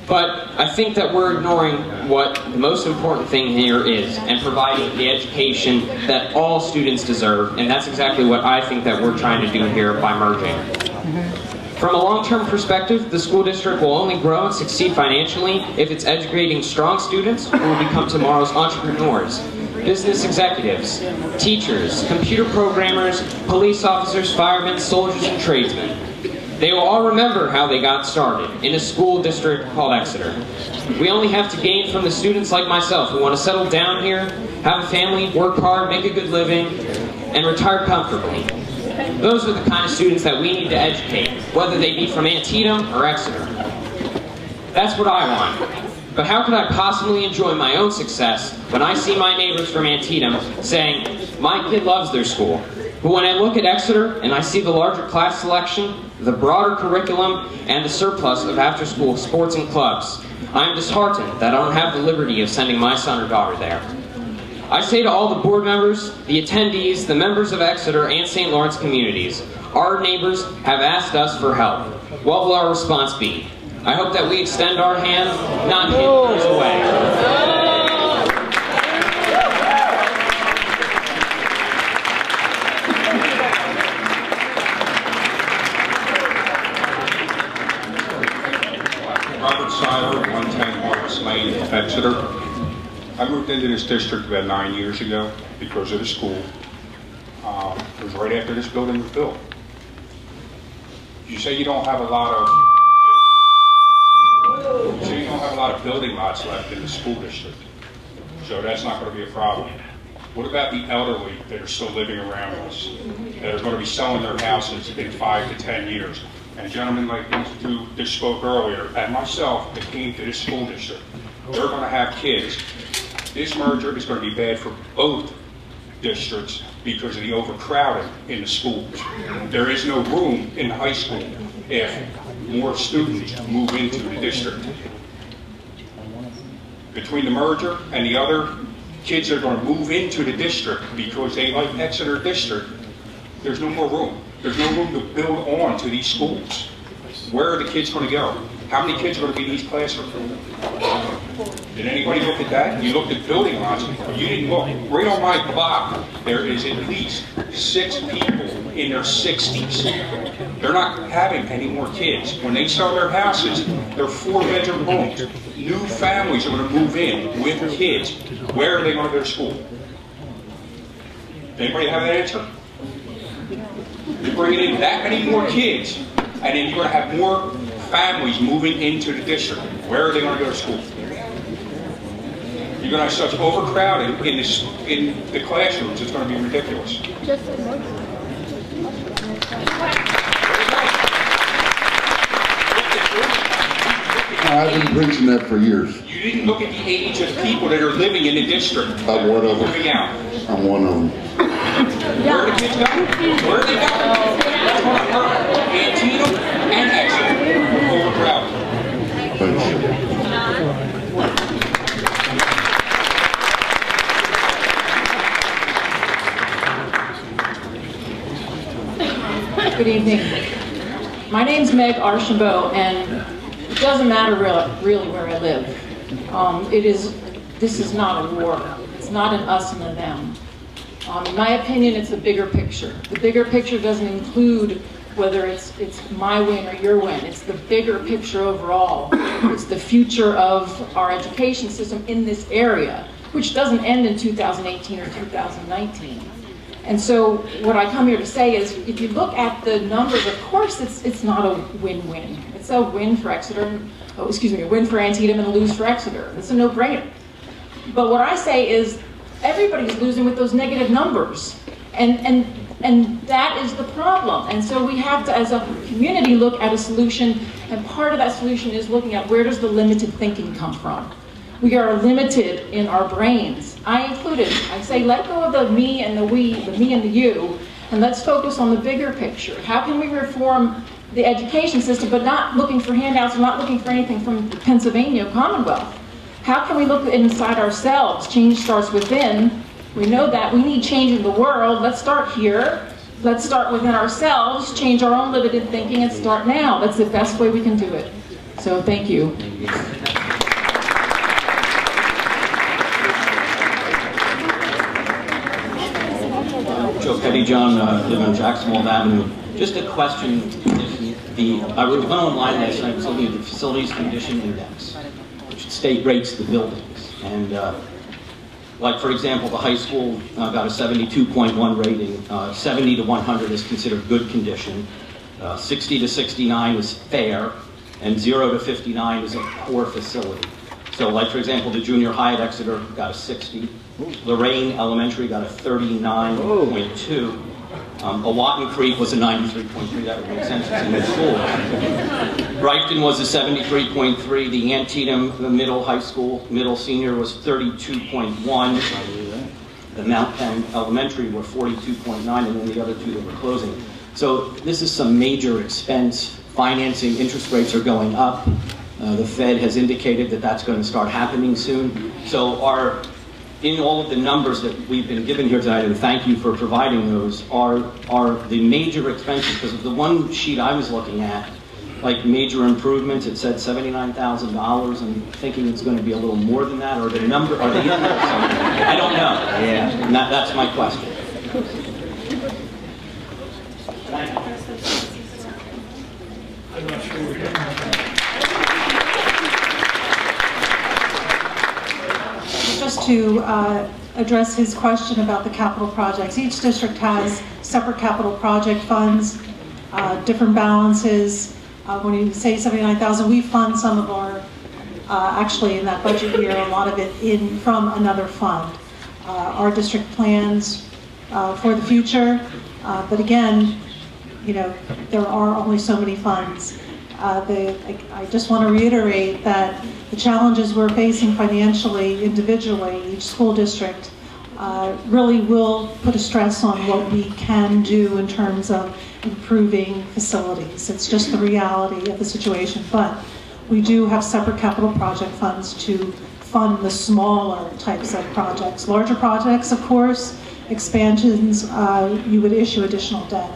But I think that we're ignoring what the most important thing here is, and providing the education that all students deserve, and that's exactly what I think that we're trying to do here by merging. From a long-term perspective, the school district will only grow and succeed financially if it's educating strong students who will become tomorrow's entrepreneurs, business executives, teachers, computer programmers, police officers, firemen, soldiers, and tradesmen. They will all remember how they got started in a school district called Exeter. We only have to gain from the students like myself who want to settle down here, have a family, work hard, make a good living, and retire comfortably. Those are the kind of students that we need to educate, whether they be from Antietam or Exeter. That's what I want. But how could I possibly enjoy my own success when I see my neighbors from Antietam saying, my kid loves their school? But when I look at Exeter and I see the larger class selection, the broader curriculum, and the surplus of after-school sports and clubs, I'm disheartened that I don't have the liberty of sending my son or daughter there. I say to all the board members, the attendees, the members of Exeter and St. Lawrence communities, our neighbors have asked us for help. What will our response be? I hope that we extend our hand, not hit theirs away. Robert Seiler, 110 Harvest Lane, Exeter. I moved into this district about 9 years ago because of the school. It was right after this building was built. You say you don't have a lot of building lots left in the school district, so that's not going to be a problem. What about the elderly that are still living around us, that are going to be selling their houses in 5 to 10 years? And gentlemen like these two that spoke earlier, and myself that came to this school district, they're going to have kids. This merger is going to be bad for both districts because of the overcrowding in the schools. There is no room in the high school if more students move into the district. Between the merger and the other kids that are going to move into the district because they like Exeter district, there's no more room. There's no room to build on to these schools. Where are the kids going to go? How many kids are going to be in these classrooms? Did anybody look at that? You looked at building lots. You didn't look. Right on my block, there is at least 6 people in their 60s. They're not having any more kids. When they sell their houses, they're 4-bedroom homes. New families are going to move in with kids. Where are they going to go to school? Anybody have an answer? You're bringing in that many more kids, and then you're going to have more families moving into the district. Where are they going to go to school? You're going to have such overcrowding in the classrooms, it's going to be ridiculous. I've been preaching that for years. You didn't look at the age of the people that are living in the district. I'm one of them. Moving out. I'm one of them. Where are the kids going? Where are they going? Antietam and Exeter. Overcrowded. Good evening. My name's Meg Archambault, and it doesn't matter really where I live. This is not a war. It's not an us and a them. In my opinion, it's a bigger picture. The bigger picture doesn't include whether it's my win or your win. It's the bigger picture overall. It's the future of our education system in this area, which doesn't end in 2018 or 2019. And so what I come here to say is, if you look at the numbers, of course it's not a win-win. It's a win for Exeter, a win for Antietam and a lose for Exeter. It's a no-brainer. But what I say is, everybody's losing with those negative numbers. And that is the problem. And so we have to, as a community, look at a solution, and part of that solution is looking at where does the limited thinking come from. We are limited in our brains. I included. I say let go of the me and the we, the me and the you, and let's focus on the bigger picture. How can we reform the education system, but not looking for handouts and not looking for anything from the Pennsylvania Commonwealth? How can we look inside ourselves? Change starts within. We know that. We need change in the world. Let's start here. Let's start within ourselves, change our own limited thinking, and start now. That's the best way we can do it. So thank you. Joe Petty, John, live on Jacksonville Avenue. Just a question. I went online last night, was looking at the Facilities Condition Index, which state rates the buildings. And like, for example, the high school got a 72.1 rating. 70 to 100 is considered good condition. 60 to 69 is fair. And 0 to 59 is a poor facility. So like, for example, the junior high at Exeter got a 60. Lorraine Elementary got a 39.2. Owatton Creek was a 93.3. That would make sense. It's in the school. Brighton was a 73.3. The Antietam middle high school, middle senior was 32.1. The Mount Penn Elementary were 42.9, and then the other two that were closing. So this is some major expense. Financing interest rates are going up. The Fed has indicated that that's going to start happening soon. So in all of the numbers that we've been given here tonight, and thank you for providing those, are the major expenses, because of the one sheet I was looking at, like major improvements, it said $79,000. I'm thinking it's going to be a little more than that, or the number, are they in there somewhere? I don't know. Yeah. And that's my question. Thank you. I'm not sure we're getting Just to address his question about the capital projects, each district has separate capital project funds, different balances. When you say 79,000, we fund some of our, actually in that budget year, a lot of it from another fund. Our district plans for the future, but again, you know, there are only so many funds. I just want to reiterate that the challenges we're facing financially, individually, each school district, really will put a stress on what we can do in terms of improving facilities. It's just the reality of the situation, but we do have separate capital project funds to fund the smaller types of projects. Larger projects, of course, expansions, you would issue additional debt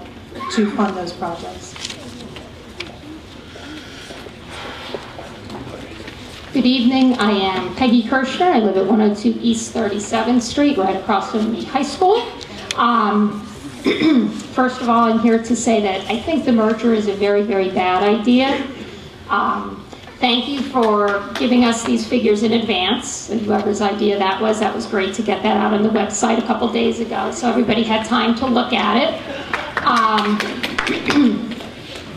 to fund those projects. Good evening, I am Peggy Kirshner. I live at 102 East 37th Street, right across from the high school. First of all, I'm here to say that I think the merger is a very, very bad idea. Thank you for giving us these figures in advance, and whoever's idea that was great to get that out on the website a couple days ago, so everybody had time to look at it.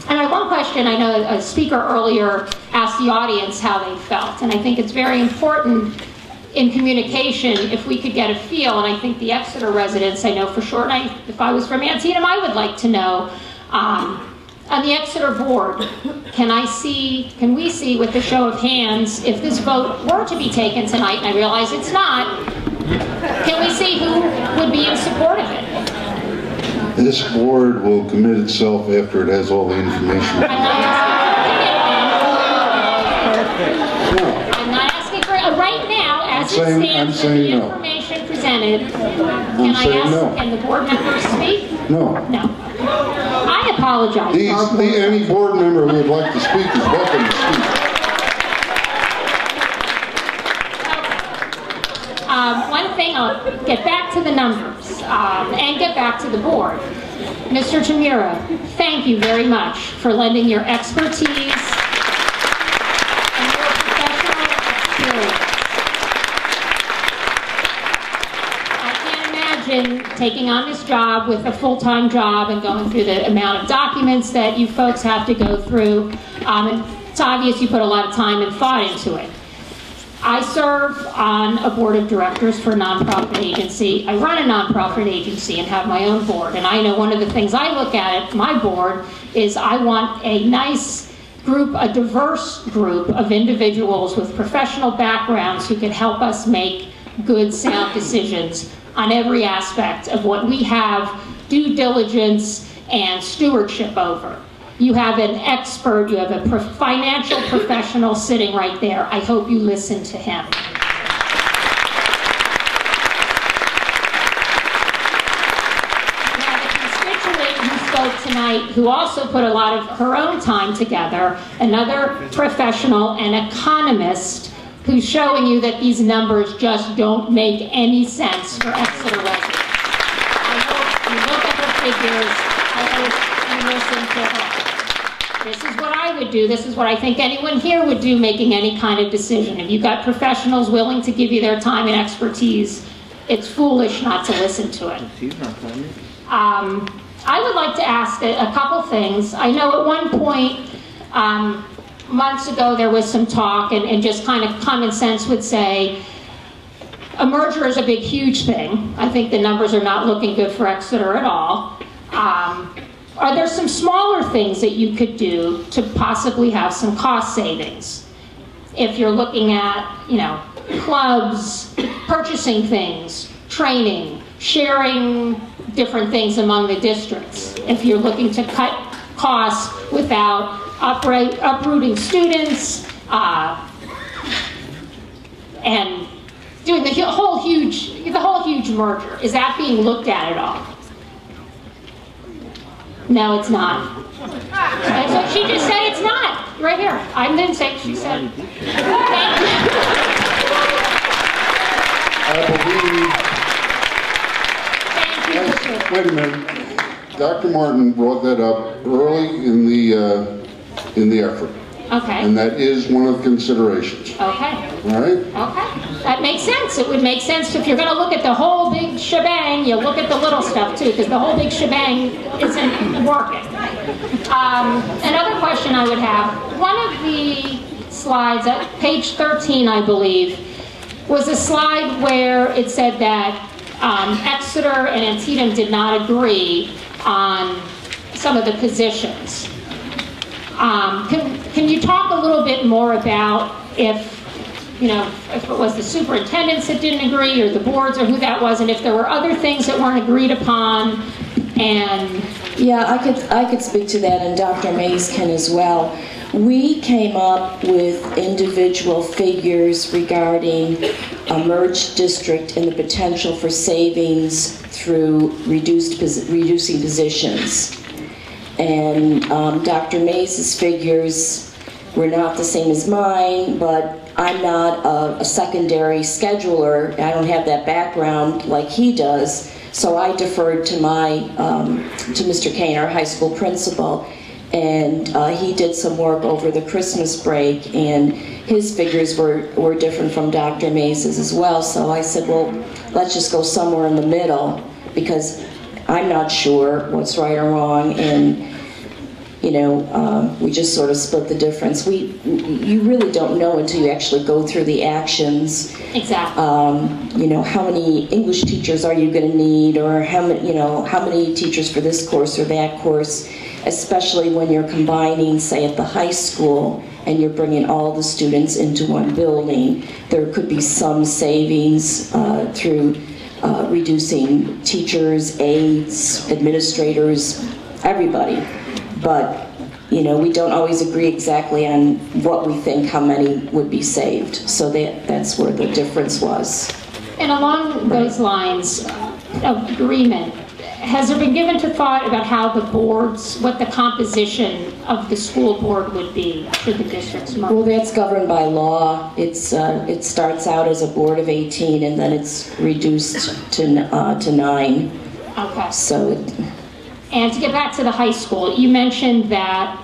And I have one question. I know a speaker earlier asked the audience how they felt, and I think it's very important in communication if we could get a feel, and I think the Exeter residents, I know for sure, and if I was from Antietam, I would like to know, on the Exeter board, can we see with a show of hands, if this vote were to be taken tonight, and I realize it's not, can we see who would be in support of it? This board will commit itself after it has all the information. I'm not asking for it right now, as it stands with the information presented. Can the board members speak? No. No. I apologize. Any board member who would like to speak is welcome to speak. One thing, I'll get back to the numbers and get back to the board. Mr. Tamura, thank you very much for lending your expertise and your professional experience. I can't imagine taking on this job with a full-time job and going through the amount of documents that you folks have to go through. And it's obvious you put a lot of time and thought into it. I serve on a board of directors for a nonprofit agency. I run a nonprofit agency and have my own board. And I know one of the things I look at my board is I want a nice a diverse group of individuals with professional backgrounds who can help us make good, sound decisions on every aspect of what we have due diligence and stewardship over. You have an expert, you have a financial professional sitting right there. I hope you listen to him. Now, the constituent who spoke tonight, who also put a lot of her own time together, another professional, an economist, who's showing you that these numbers just don't make any sense for Exeter residents. I hope you look at her figures. I hope you listen to her. This is what I would do. This is what I think anyone here would do making any kind of decision. If you've got professionals willing to give you their time and expertise, it's foolish not to listen to it. I would like to ask a couple things. I know at one point, months ago, there was some talk, and just kind of common sense would say, a merger is a big, huge thing. I think the numbers are not looking good for Exeter at all. Are there some smaller things that you could do to possibly have some cost savings? If you're looking at, clubs, purchasing things, training, sharing different things among the districts. If you're looking to cut costs without uprooting students, and doing the whole huge merger. Is that being looked at all? No, it's not. So she just said it's not. Right here. I didn't say, she said. Thank you. I believe, wait a minute, Dr. Martin brought that up early in the effort. Okay. And that is one of the considerations. Okay. All right? Okay. That makes sense. It would make sense if you're going to look at the whole big shebang, you look at the little stuff too, because the whole big shebang isn't working. Another question I would have, one of the slides, at page 13, I believe, was a slide where it said that Exeter and Antietam did not agree on some of the positions. Can you talk a little bit more about if it was the superintendents that didn't agree, or the boards, or who that was, and if there were other things that weren't agreed upon? And yeah, I could speak to that, and Dr. Mays can as well. We came up with individual figures regarding a merged district and the potential for savings through reducing positions. And Dr. Mays' figures were not the same as mine, but I'm not a secondary scheduler. I don't have that background like he does, so I deferred to to Mr. Kane, our high school principal, and he did some work over the Christmas break, and his figures were different from Dr. Mays' as well. So I said, well, let's just go somewhere in the middle, because I'm not sure what's right or wrong, and we just sort of split the difference. You really don't know until you actually go through the actions. Exactly. How many English teachers are you going to need, or how many teachers for this course or that course, especially when you're combining, say, at the high school, and you're bringing all the students into one building. There could be some savings through reducing teachers, aides, administrators, everybody. But, we don't always agree exactly on what we think, how many would be saved. So that's where the difference was. And along those lines of agreement, has there been given to thought about how the boards, what the composition of the school board would be should the districts merge? Well, that's governed by law. It starts out as a board of 18, and then it's reduced to 9. Okay. So. And to get back to the high school, you mentioned that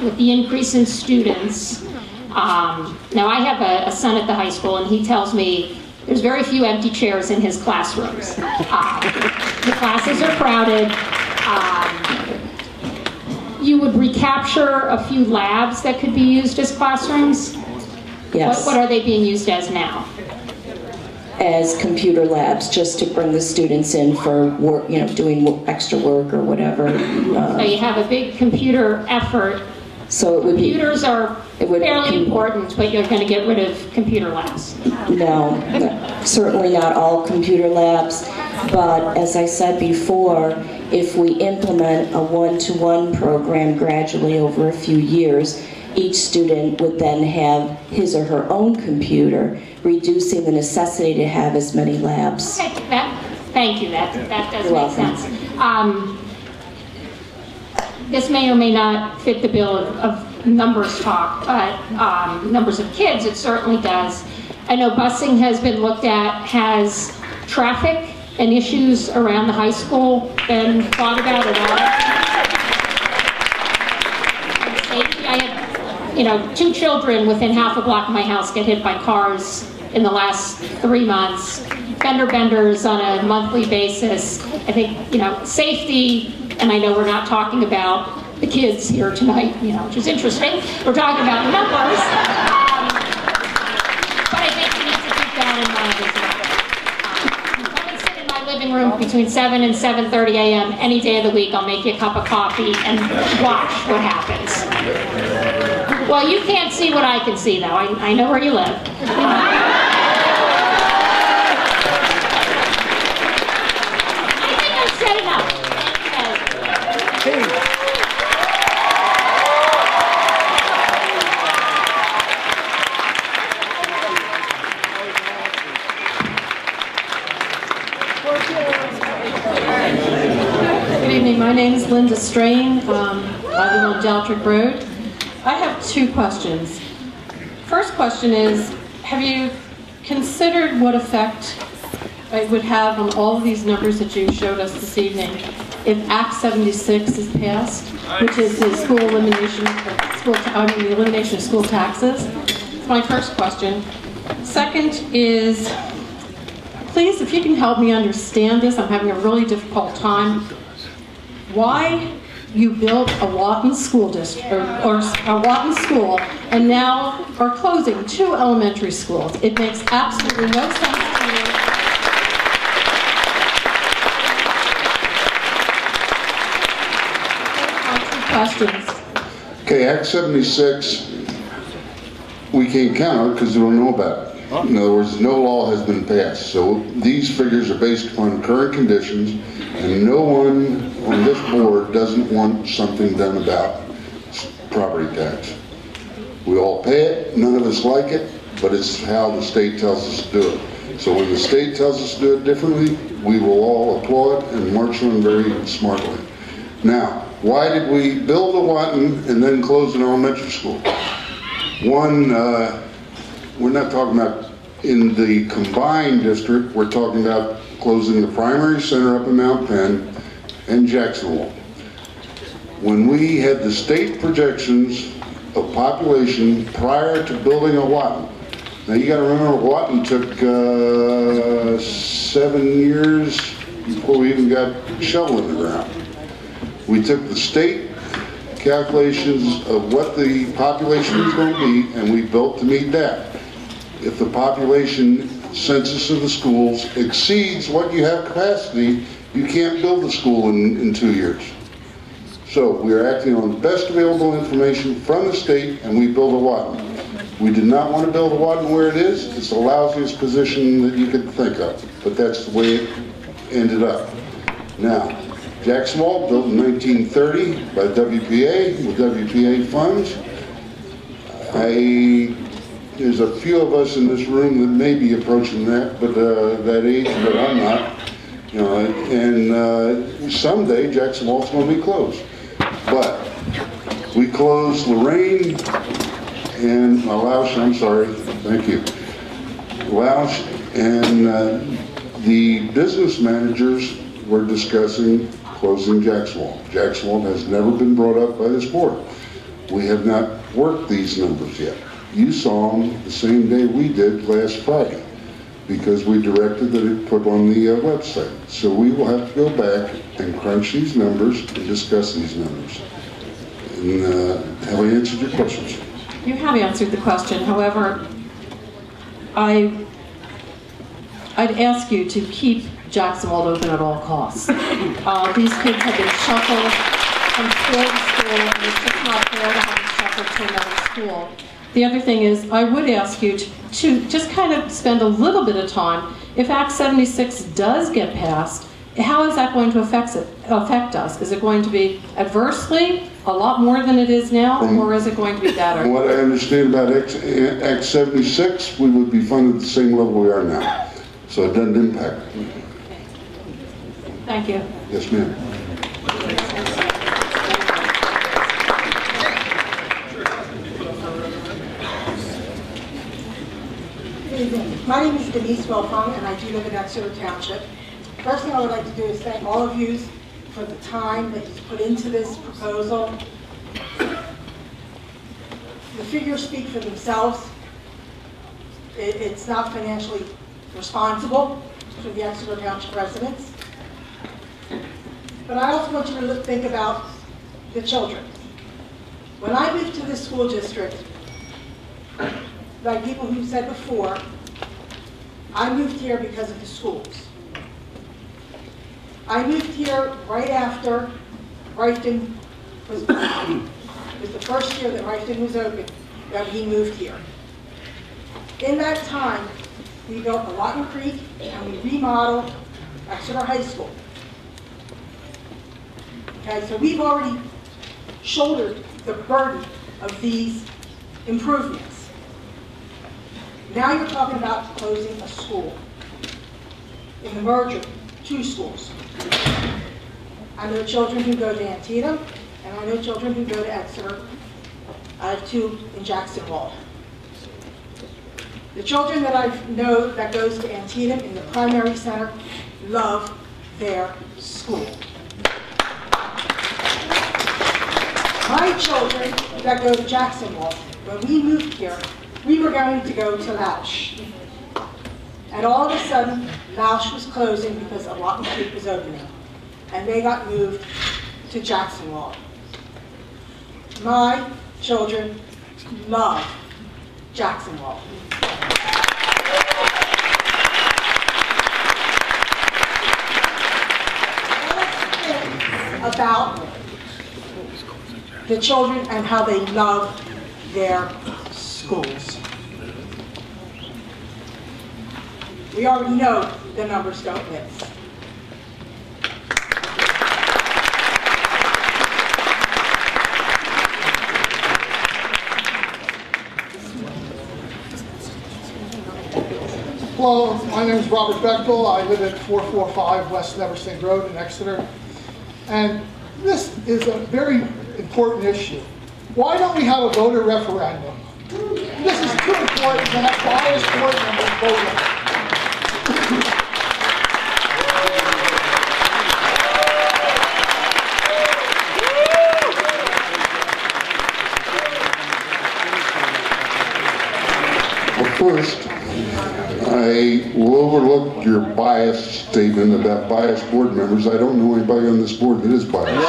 with the increase in students, now I have a son at the high school, and he tells me there's very few empty chairs in his classrooms. The classes are crowded. You would recapture a few labs that could be used as classrooms? Yes. What are they being used as now? As computer labs, just to bring the students in for work, doing extra work or whatever. So you have a big computer effort So it would be... Computers are fairly important, but you're going to get rid of computer labs. No, certainly not all computer labs, but as I said before, if we implement a one-to-one program gradually over a few years, each student would then have his or her own computer, reducing the necessity to have as many labs. Okay, thank you, that does You're make welcome. sense. This may or may not fit the bill of numbers talk, but numbers of kids, it certainly does. I know busing has been looked at. Has traffic and issues around the high school been thought about at all? Safety, I have, 2 children within half a block of my house get hit by cars in the last 3 months. Fender benders on a monthly basis. I think, safety, and I know we're not talking about the kids here tonight, which is interesting. We're talking about numbers. But I think we need to keep that in mind as well. Come and sit in my living room between 7 and 7:30 a.m. any day of the week. I'll make you a cup of coffee and watch what happens. Well, you can't see what I can see, though. I know where you live. Good evening, my name is Linda Strain. I live on Daltrick Road. I have 2 questions. First question is, have you considered what effect it would have on all of these numbers that you showed us this evening if Act 76 is passed, which is the school elimination, the elimination of school taxes? That's my first question. Second is, please, if you can help me understand this, I'm having a really difficult time. Why you built a Whatton school district, or a Whatton school, and now are closing 2 elementary schools? It makes absolutely no sense to me. Questions. Okay, Act 76, we can't count because we don't know about it. In other words, no law has been passed. So these figures are based upon current conditions, and no one on this board doesn't want something done about property tax. We all pay it, none of us like it, but it's how the state tells us to do it. So when the state tells us to do it differently, we will all applaud and march on very smartly. Now, why did we build a Whatton and then close an elementary school? One, we're not talking about in the combined district, we're talking about closing the primary center up in Mount Penn and Jacksonville. When we had the state projections of population prior to building a Whatton, now you got to remember Whatton took 7 years before we even got shovel in the ground. We took the state calculations of what the population is going to be, and we built to meet that. If the population census of the schools exceeds what you have capacity, you can't build the school in 2 years. So we are acting on the best available information from the state, and we built a Whatton. We did not want to build a Whatton where it is. It's the lousiest position that you could think of, but that's the way it ended up. Now, Jacksonville, built in 1930 by WPA, with WPA funds. There's a few of us in this room that may be approaching that, but that age, but I'm not. And someday Jacksonville's going to be closed. But we closed Lorraine and Loush, I'm sorry, thank you. Loush and the business managers were discussing closing Jacksonville. Jacksonville has never been brought up by this board. We have not worked these numbers yet. You saw them the same day we did last Friday because we directed that it put on the website. So we will have to go back and crunch these numbers and discuss these numbers. And have I answered your questions? You have answered the question. However, I'd ask you to keep Jacksonville open at all costs. These kids have been shuffled from school to school, and it's just not fair to have them to another school. The other thing is, I would ask you to just kind of spend a little bit of time. If Act 76 does get passed, how is that going to affect us? Is it going to be adversely, a lot more than it is now, or is it going to be better? From what I understand about Act 76, we would be funded at the same level we are now. So it doesn't impact. Thank you. Yes, ma'am. Good evening. My name is Denise Wilfong, and I do live in Exeter Township. First thing I would like to do is thank all of you for the time that you've put into this proposal. The figures speak for themselves. It's not financially responsible for the Exeter Township residents. But I also want you to think about the children. When I moved to this school district, like people who said before, I moved here because of the schools. I moved here right after Reichten was open. It was the first year that Reichten was open that we moved here. In that time, we built a Lawton Creek and we remodeled Exeter High School. Okay, so we've already shouldered the burden of these improvements. Now you're talking about closing a school. In the merger, 2 schools. I know children who go to Antietam, and I know children who go to Exeter. I have 2 in Jackson Hall. The children that I know that goes to Antietam in the primary center love their school. My children that go to Jackson Hall, when we moved here, we were going to go to Lausch. And all of a sudden, Lausch was closing because a Lawton Creek was opening. And they got moved to Jackson Hall. My children love Jackson Hall. About the children and how they love their schools. We already know the numbers don't mix. Hello, my name is Robert Bechtel. I live at 445 West Neversink Road in Exeter. And this is a very important issue. Why don't we have a voter referendum? This is too important to have biased board members vote. Well, first, I will overlook your biased statement about biased board members. I don't know anybody on this board that is biased.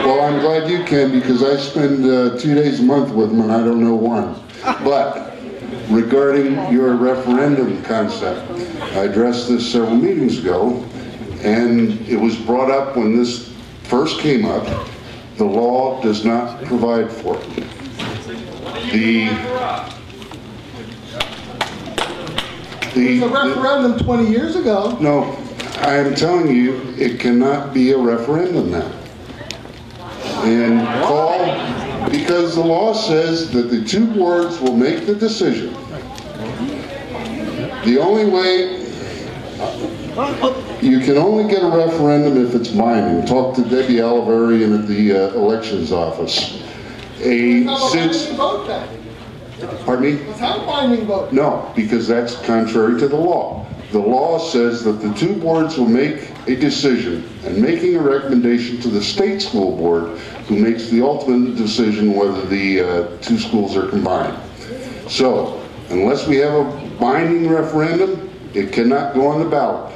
Well, I'm glad you can, because I spend 2 days a month with them and I don't know one. But regarding your referendum concept, I addressed this several meetings ago, and it was brought up when this first came up. The law does not provide for it. It was a referendum 20 years ago. No, I am telling you, it cannot be a referendum now. And because the law says that the 2 boards will make the decision. The only way, you can only get a referendum if it's binding. Talk to Debbie Oliverian at the elections office. Pardon me? Let's have a binding vote. No, because that's contrary to the law. The law says that the 2 boards will make a decision, and making a recommendation to the state school board, who makes the ultimate decision whether the 2 schools are combined. So, unless we have a binding referendum, it cannot go on the ballot.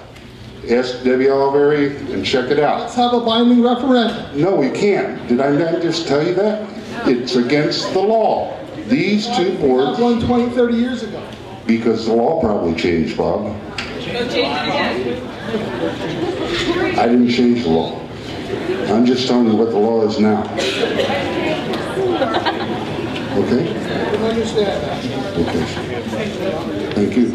Ask Debbie Oliveri and check it out. Let's have a binding referendum. No, we can't. Did I not just tell you that? It's against the law. These 2 boards... One 20, 30 years ago. Because the law probably changed, Bob. I didn't change the law. I'm just telling you what the law is now. Okay? I can understand that. Okay. Thank you.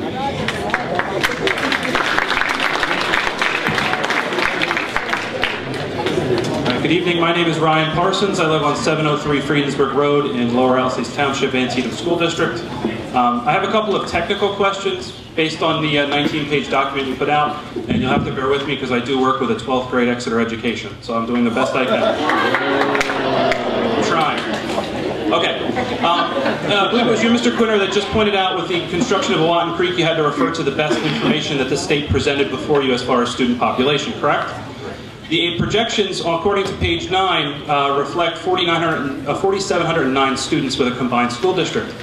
Good evening, my name is Ryan Parsons. I live on 703 Friedensburg Road in Lower Alsace Township, Antietam School District. I have a couple of technical questions based on the 19-page document you put out, and you'll have to bear with me because I do work with a 12th grade Exeter education, so I'm doing the best I can. I'm trying. Okay. I believe it was you, Mr. Quinter, that just pointed out with the construction of Watton Creek, you had to refer to the best information that the state presented before you as far as student population, correct? The projections, according to page 9, reflect 4,709 students with a combined school district.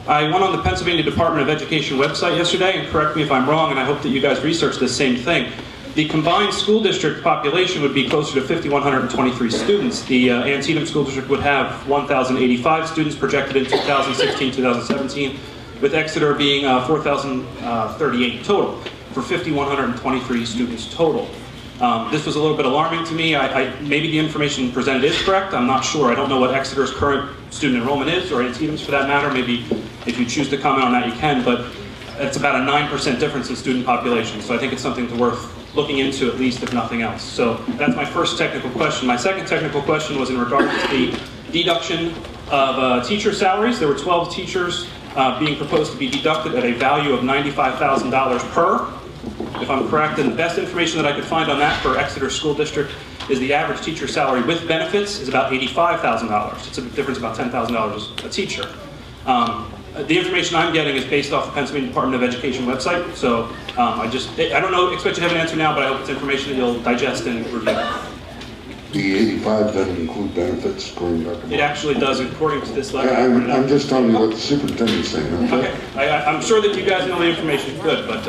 I went on the Pennsylvania Department of Education website yesterday, and correct me if I'm wrong, and I hope that you guys research the same thing. The combined school district population would be closer to 5,123 students. The Antietam School District would have 1,085 students projected in 2016-2017, with Exeter being 4,038 total, for 5,123 students total. This was a little bit alarming to me. Maybe the information presented is correct. I'm not sure. I don't know what Exeter's current student enrollment is, or Antietam's for that matter. Maybe if you choose to comment on that, you can. But it's about a 9% difference in student population. So I think it's something worth looking into, at least, if nothing else. So that's my first technical question. My second technical question was in regard to the deduction of teacher salaries. There were 12 teachers being proposed to be deducted at a value of $95,000 per. If I'm correct, and the best information that I could find on that for Exeter School District is the average teacher salary with benefits is about $85,000. It's a difference of about $10,000 a teacher. The information I'm getting is based off the Pennsylvania Department of Education website, so I don't expect you to have an answer now, but I hope it's information that you'll digest and review. The 85 doesn't include benefits, according to Dr. It actually does, according to this letter. Yeah, I'm just telling you what the superintendent's saying. Okay, I'm sure that you guys know the information is good, but...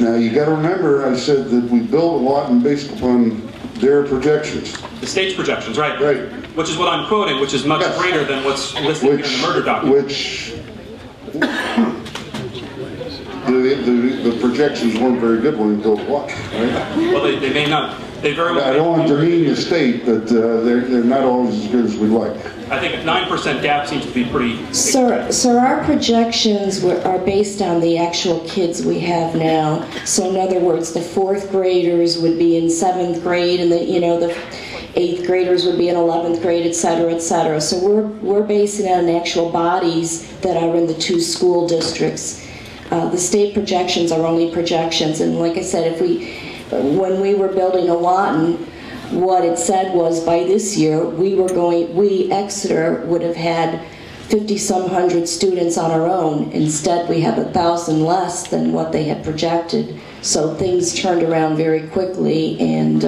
Now, you got to remember, I said that we build a lot and based upon their projections. The state's projections, right? Right. Which is what I'm quoting, which is much greater than what's listed here in the murder document. Which, the projections weren't very good when we built what, right? Well, they may not. They very well. I don't want to demean the state, but they're not always as good as we'd like. I think a 9% gap seems to be pretty... Sir, our projections are based on the actual kids we have now. So in other words, the 4th graders would be in 7th grade, and the 8th graders would be in 11th grade, et cetera, et cetera. So we're basing it on actual bodies that are in the 2 school districts. The state projections are only projections, and like I said, when we were building a Watton, what it said was by this year Exeter would have had 50-some hundred students on our own. Instead, we have 1,000 less than what they had projected. So things turned around very quickly, and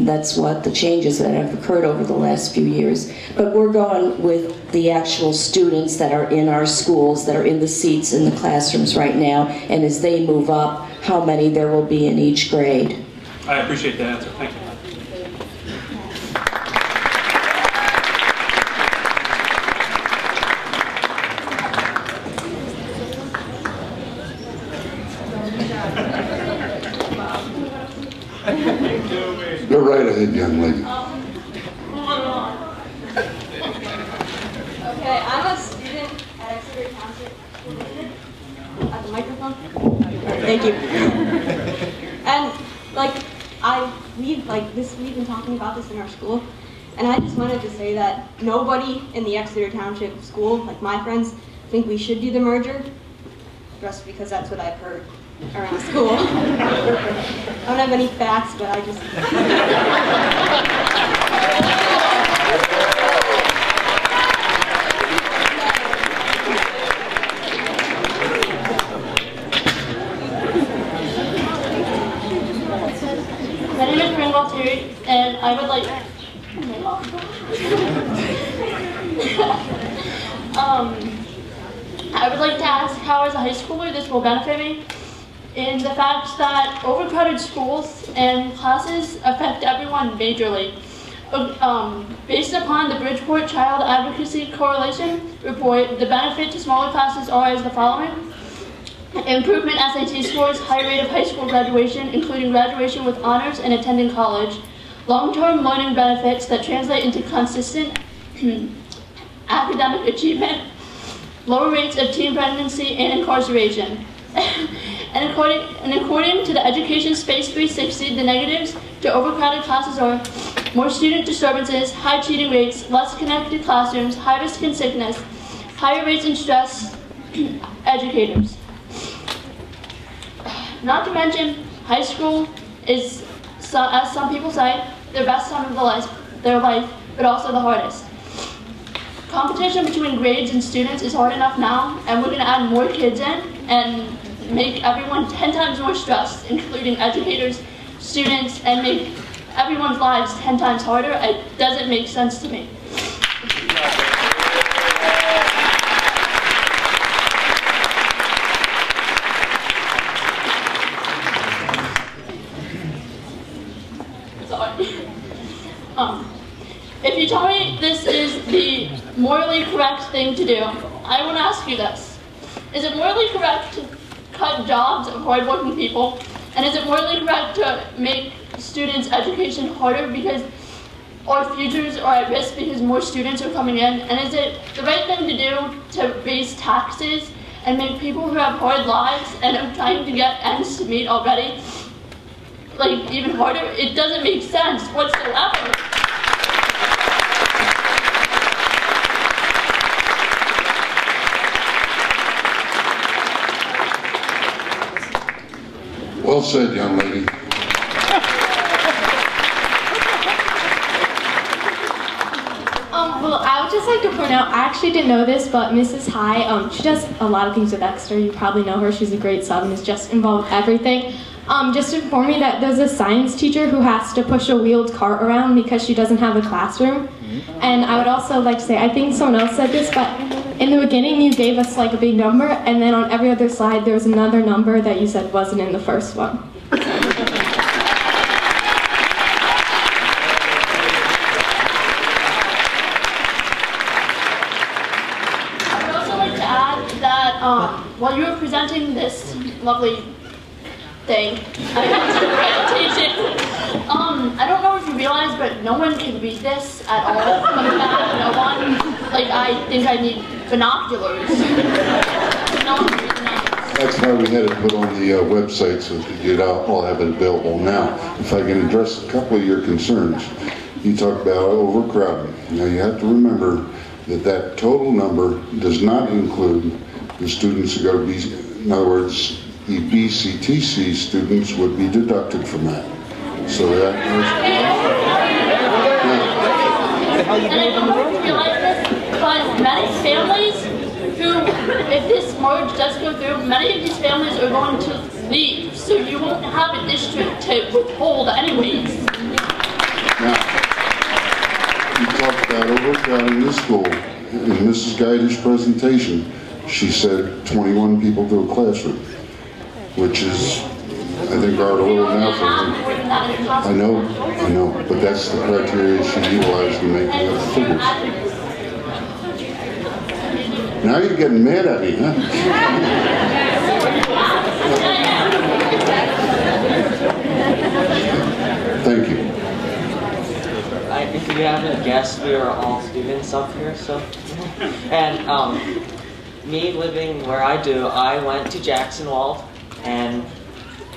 that's what the changes that have occurred over the last few years. But we're going with the actual students that are in our schools, that are in the seats in the classrooms right now, and as they move up, how many there will be in each grade. I appreciate that answer. Thank you. Go right ahead, young lady. Okay, I'm a student at Exeter-Antietam. At the microphone? Thank you. And we've been talking about this in our school, and I just wanted to say that nobody in the Exeter Township school, like my friends, think we should do the merger, just because that's what I've heard around school. I don't have any facts, but I just... My name is Pringle Terry, and I would like... I would like to ask how, as a high schooler, this will benefit me in the fact that overcrowded schools and classes affect everyone majorly. Based upon the Bridgeport Child Advocacy Coalition report, the benefit to smaller classes are as the following. Improvement SAT scores, high rate of high school graduation, including graduation with honors and attending college. Long-term learning benefits that translate into consistent academic achievement, lower rates of teen pregnancy and incarceration. And according to the Education Space 360, the negatives to overcrowded classes are more student disturbances, high cheating rates, less connected classrooms, high risk in sickness, higher rates in stress educators. Not to mention, high school is, as some people say, the best time of their life, but also the hardest. Competition between grades and students is hard enough now, and we're going to add more kids in and make everyone 10 times more stressed, including educators, students, and make everyone's lives 10 times harder. It doesn't make sense to me. If you tell me this is the morally correct thing to do, I want to ask you this. Is it morally correct to cut jobs of hardworking people? And is it morally correct to make students' education harder because our futures are at risk because more students are coming in? And is it the right thing to do to raise taxes and make people who have hard lives and are trying to get ends to meet already, like, even harder? It doesn't make sense whatsoever. Well said, young lady. Well, I would just like to point out, I actually didn't know this, but Mrs. High, she does a lot of things with Exeter. You probably know her. She's a great sub and is just involved with everything. Just to inform me that there's a science teacher who has to push a wheeled cart around because she doesn't have a classroom. And I would also like to say, I think someone else said this, but in the beginning you gave us like a big number, and then on every other slide there was another number that you said wasn't in the first one. While you were presenting this lovely thing, presentation, I don't know if you realize, but no one can read this at all. No one. Like, I think I need binoculars. No one can read the numbers. That's why we had it put on the website so that you'd all have it available. Now, if I can address a couple of your concerns. You talked about overcrowding. Now, you have to remember that that total number does not include the students who go to B, in other words, the BCTC students would be deducted from that. So that And I don't know if you realize this, but many families who, if this merge does go through, many of these families are going to leave, so you won't have a district to withhold anyways. Now, you talked about overcrowding the school. In Mrs. Geider's presentation, she said 21 people to a classroom, which is, I think, are a little now for her. I know, but that's the criteria she utilized in making up the figures. Now you're getting mad at me, huh? Thank you. If you haven't guessed, we are all students up here, so. And me living where I do, I went to Jacksonwald, and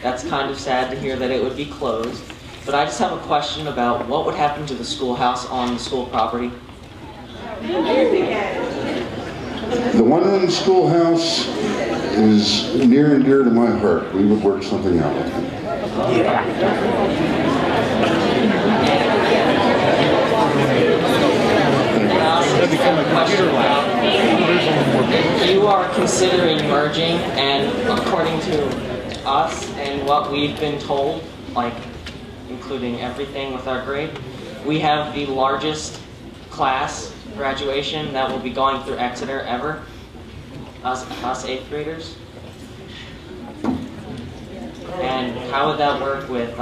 that's kind of sad to hear that it would be closed. But I just have a question about what would happen to the schoolhouse on the school property. The one-room schoolhouse is near and dear to my heart. We would work something out with it. You are considering merging, and according to us and what we've been told, like including everything with our grade, we have the largest class graduation that will be going through Exeter ever, us 8th graders. And how would that work with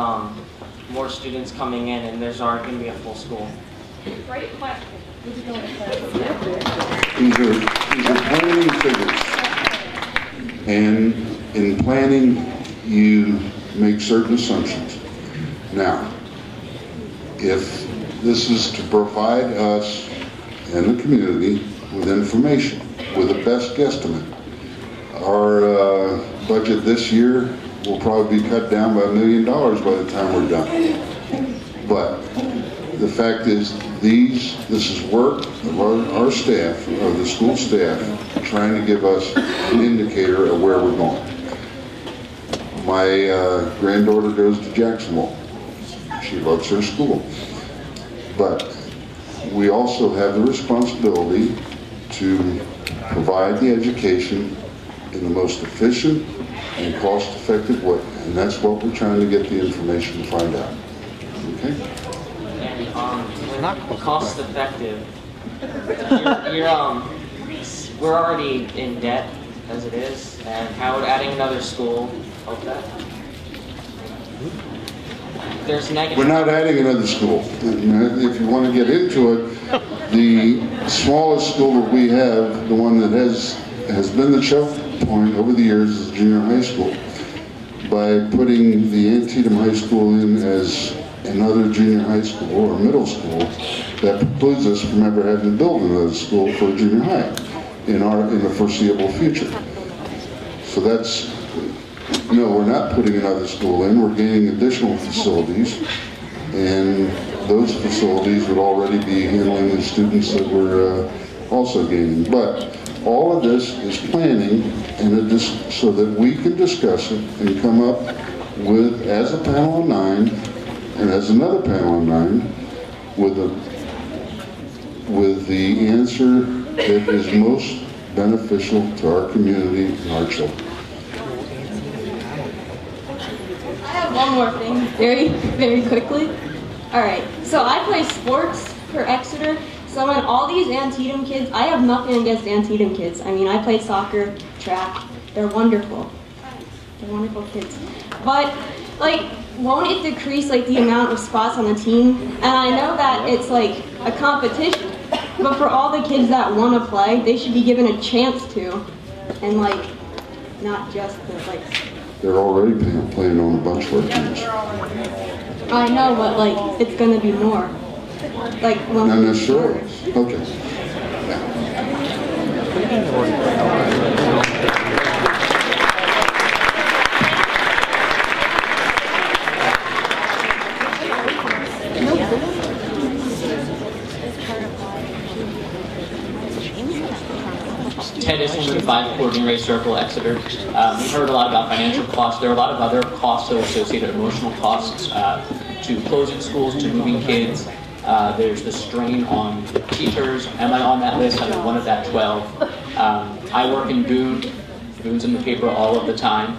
more students coming in and there's already going to be a full school? Great question. These are planning figures. And in planning, you make certain assumptions. Now, if this is to provide us and the community with information, with a best guesstimate. Our budget this year will probably be cut down by $1 million by the time we're done. But the fact is, this is work of our staff, of the school staff, trying to give us an indicator of where we're going. My granddaughter goes to Jacksonville. She loves her school. But we also have the responsibility to provide the education in the most efficient and cost-effective way. And that's what we're trying to get the information to find out. Okay? And cost-effective, we're already in debt as it is, and how would adding another school help that? There's negative. We're not adding another school. If you want to get into it, the smallest school that we have, the one that has been the choke point over the years, is junior high school. By putting the Antietam High School in as another junior high school or middle school, that precludes us from ever having to build another school for a junior high in the foreseeable future. So that's, no, we're not putting another school in, we're gaining additional facilities, and those facilities would already be handling the students that we're also gaining. But all of this is planning and so that we can discuss it and come up with, as a panel of 9, and as another panel of 9, with the answer that is most beneficial to our community and our children. I have one more thing, very quickly. All right, so I play sports for Exeter. So when all these Antietam kids, I have nothing against Antietam kids. I mean, I played soccer, track. They're wonderful. They're wonderful kids. But like, won't it decrease like the amount of spots on the team? And I know that it's like a competition, but for all the kids that want to play, they should be given a chance to, and like, not just the like. They're already playing on a bunch of our teams. I know, but like, it's going to be more. Like, not necessarily. Okay. Ted Isselman, 5 Courtney Ray Circle, Exeter. We heard a lot about financial costs. There are a lot of other costs associated, emotional costs to closing schools, to moving kids. There's the strain on teachers. Am I on that list? I'm one of that 12. I work in Boone. Boone's in the paper all of the time.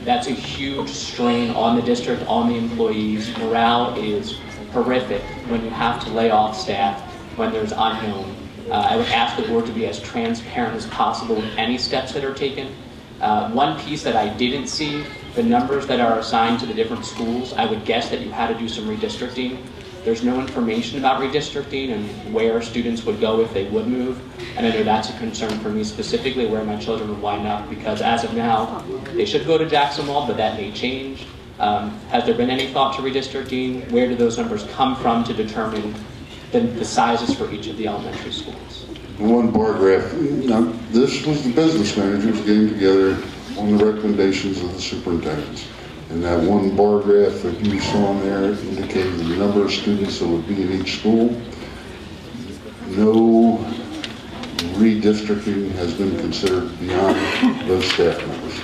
That's a huge strain on the district, on the employees. Morale is horrific when you have to lay off staff, when there's unknown. I would ask the board to be as transparent as possible with any steps that are taken. One piece that I didn't see, the numbers that are assigned to the different schools, I would guess that you had to do some redistricting. There's no information about redistricting and where students would go if they would move. And I know that's a concern for me specifically, where my children would wind up, because as of now, they should go to Jacksonville, but that may change. Has there been any thought to redistricting? Where do those numbers come from to determine the sizes for each of the elementary schools? One bar graph. Now, this was the business managers getting together on the recommendations of the superintendents. And that one bar graph that you saw in there indicated the number of students that would be in each school. No redistricting has been considered beyond those staff members.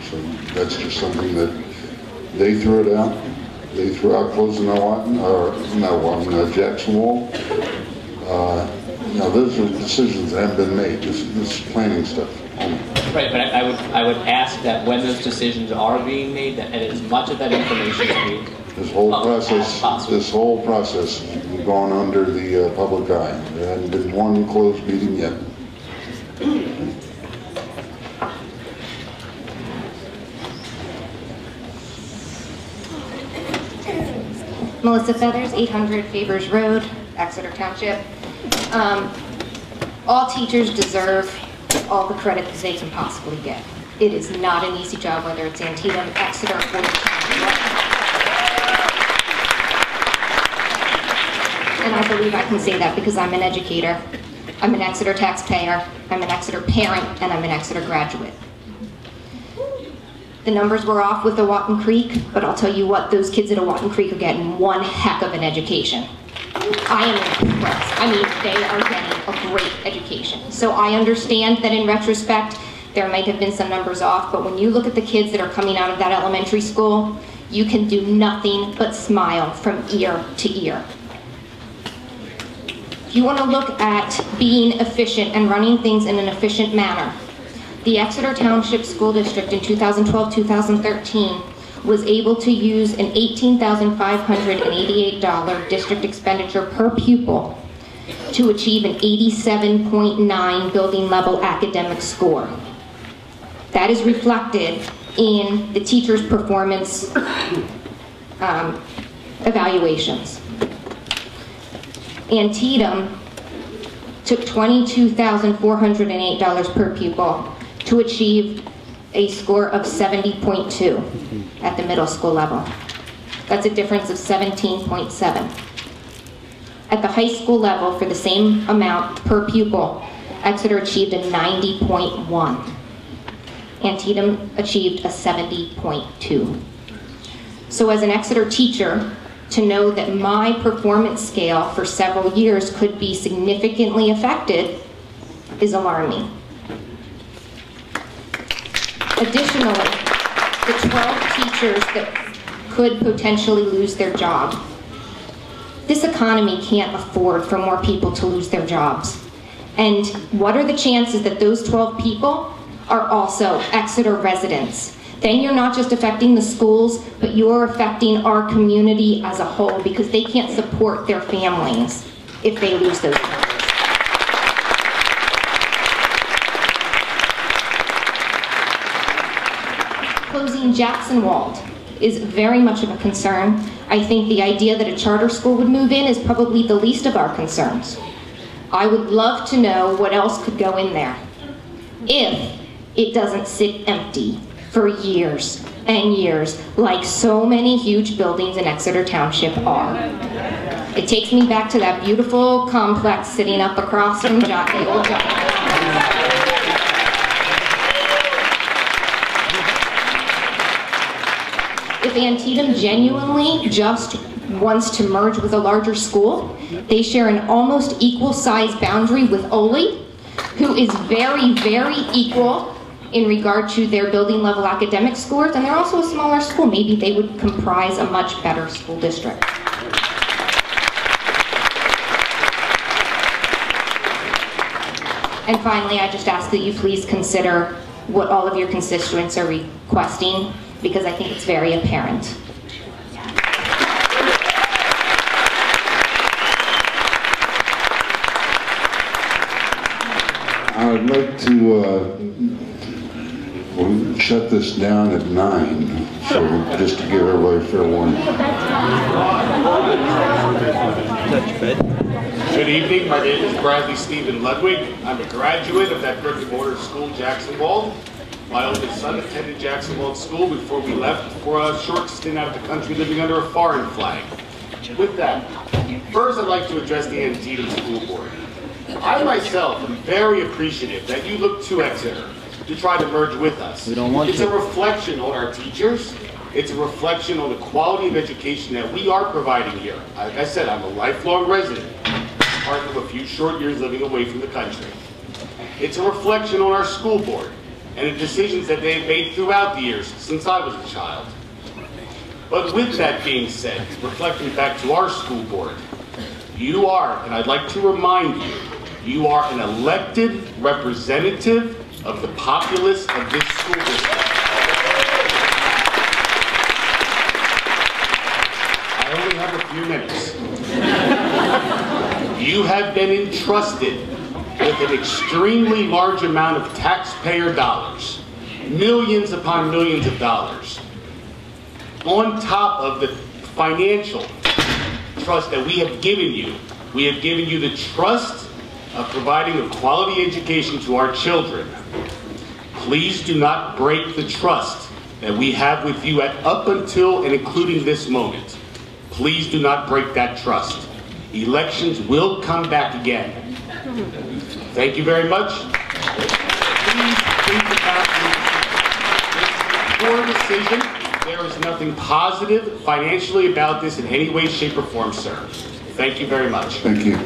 So that's just something that they threw it out. They threw out closing Jacksonville. Now those are decisions that haven't been made. This is planning stuff. Right, but I would ask that when those decisions are being made, that as much of that information is made. This whole process has gone under the public eye. There hasn't been one closed meeting yet. Melissa Feathers, 800 Favors Road, Exeter Township. All teachers deserve all the credit that they can possibly get. It is not an easy job, whether it's Antietam, Exeter, or and I believe I can say that because I'm an educator. I'm an Exeter taxpayer, I'm an Exeter parent, and I'm an Exeter graduate. The numbers were off with the Watton Creek, but I'll tell you what, those kids at Watton Creek are getting one heck of an education. I am impressed. I mean, they are getting a great education. So I understand that in retrospect, there might have been some numbers off, but when you look at the kids that are coming out of that elementary school, you can do nothing but smile from ear to ear. If you want to look at being efficient and running things in an efficient manner, the Exeter Township School District in 2012-2013 was able to use an $18,588 district expenditure per pupil to achieve an 87.9 building level academic score. That is reflected in the teachers' performance evaluations. Antietam took $22,408 per pupil to achieve a score of 70.2 at the middle school level. That's a difference of 17.7. At the high school level, for the same amount per pupil, Exeter achieved a 90.1. Antietam achieved a 70.2. So as an Exeter teacher, to know that my performance scale for several years could be significantly affected is alarming. Additionally, the 12 teachers that could potentially lose their job. This economy can't afford for more people to lose their jobs. And what are the chances that those 12 people are also Exeter residents? Then you're not just affecting the schools, but you're affecting our community as a whole because they can't support their families if they lose those jobs. Closing Jackson-Wald is very much of a concern. I think the idea that a charter school would move in is probably the least of our concerns. I would love to know what else could go in there if it doesn't sit empty for years and years like so many huge buildings in Exeter Township are. It takes me back to that beautiful complex sitting up across from the old John. If Antietam genuinely just wants to merge with a larger school, they share an almost equal size boundary with Ole, who is very, very equal in regard to their building level academic scores, and they're also a smaller school. Maybe they would comprise a much better school district. And finally, I just ask that you please consider what all of your constituents are requesting, because I think it's very apparent. I'd like to we'll shut this down at 9, so just to give everybody a fair warning. Good evening, my name is Bradley Stephen Ludwig. I'm a graduate of that brick and mortar school, Jackson-Wald. My oldest son attended Jackson-Wald School before we left for a short stint out of the country living under a foreign flag. With that, first I'd like to address the Antietam School Board. I myself am very appreciative that you look to Exeter to try to merge with us. It's a reflection on our teachers. It's a reflection on the quality of education that we are providing here. Like I said, I'm a lifelong resident, apart from a few short years living away from the country. It's a reflection on our school board and the decisions that they've made throughout the years since I was a child. But with that being said, reflecting back to our school board, you are, and I'd like to remind you, you are an elected representative of the populace of this school district. I only have a few minutes. You have been entrusted with an extremely large amount of taxpayer dollars, millions upon millions of dollars, on top of the financial trust that we have given you. We have given you the trust of providing a quality education to our children. Please do not break the trust that we have with you up until and including this moment. Please do not break that trust. Elections will come back again. Thank you very much. Please think about this poor decision. There is nothing positive financially about this in any way, shape, or form, sir. Thank you very much. Thank you.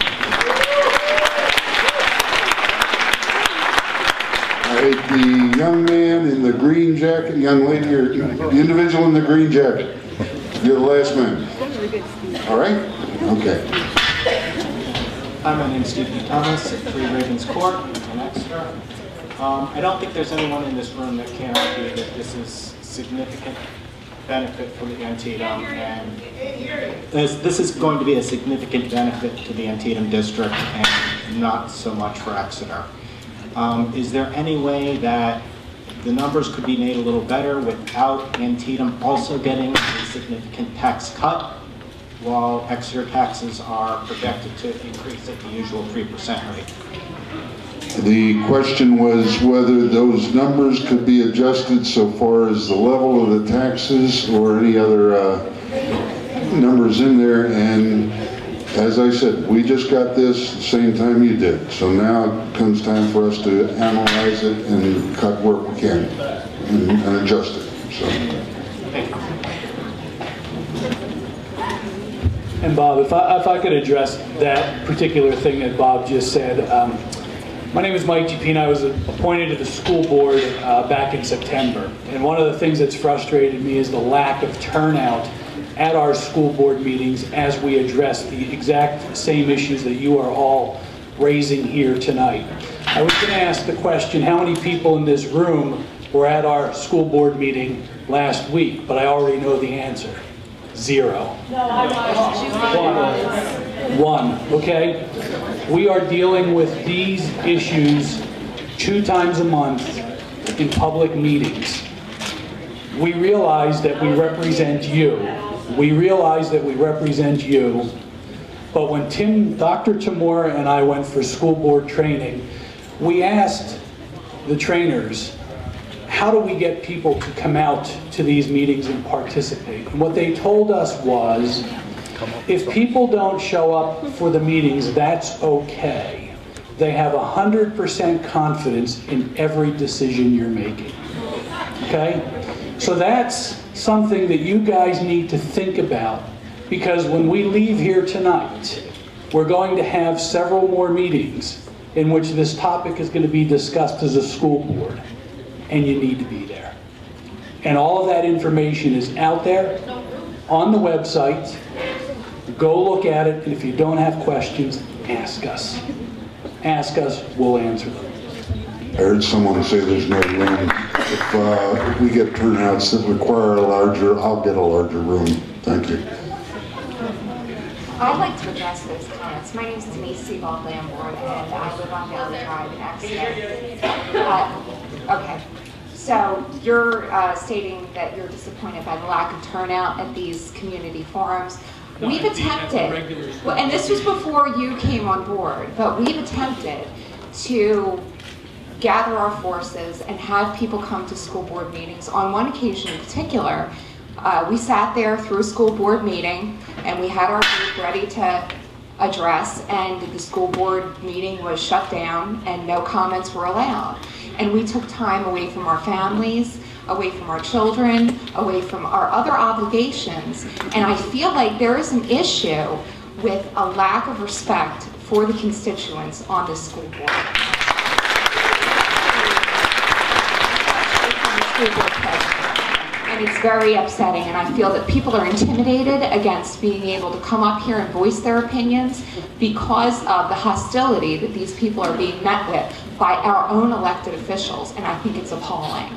All right, the young man in the green jacket, young lady, or the individual in the green jacket. You're the last man. All right? Okay. Hi, my name is Stephen Thomas at 3 Ravens Court in Exeter. I don't think there's anyone in this room that can argue that this is significant benefit for the Antietam, and this is going to be a significant benefit to the Antietam district and not so much for Exeter. Is there any way that the numbers could be made a little better without Antietam also getting a significant tax cut, while Exeter taxes are projected to increase at the usual 3% rate? The question was whether those numbers could be adjusted so far as the level of the taxes or any other numbers in there, and as I said, we just got this the same time you did, so now it comes time for us to analyze it and cut where we can and adjust it. So. And Bob, if I could address that particular thing that Bob just said. My name is Mike Gpina. I was appointed to the school board back in September. And one of the things that's frustrated me is the lack of turnout at our school board meetings as we address the exact same issues that you are all raising here tonight. I was going to ask the question, how many people in this room were at our school board meeting last week? But I already know the answer. 0. No, I was. One, okay? We are dealing with these issues 2 times a month in public meetings. We realize that we represent you. We realize that we represent you. But when Dr. Tamura and I went for school board training, we asked the trainers, how do we get people to come out to these meetings and participate? And what they told us was, if people don't show up for the meetings, that's okay. They have 100% confidence in every decision you're making. Okay? So that's something that you guys need to think about, because when we leave here tonight, we're going to have several more meetings in which this topic is going to be discussed as a school board, and you need to be there. And all of that information is out there on the website. Go look at it, and if you don't have questions, ask us. Ask us, we'll answer them. I heard someone say there's no room. If we get turnouts that require a larger, I'll get a larger room. Thank you. I'd like to address those comments. My name is Denise Sebald Lamborn, and I live on Valley Drive in Exeter. Okay, so you're stating that you're disappointed by the lack of turnout at these community forums. We've attempted, well, and this was before you came on board, but we've attempted to gather our forces and have people come to school board meetings. On one occasion in particular, we sat there through a school board meeting and we had our group ready to address, and the school board meeting was shut down and no comments were allowed. And we took time away from our families, away from our children, away from our other obligations. And I feel like there is an issue with a lack of respect for the constituents on the school board. And it's very upsetting, and I feel that people are intimidated against being able to come up here and voice their opinions because of the hostility that these people are being met with by our own elected officials, and I think it's appalling.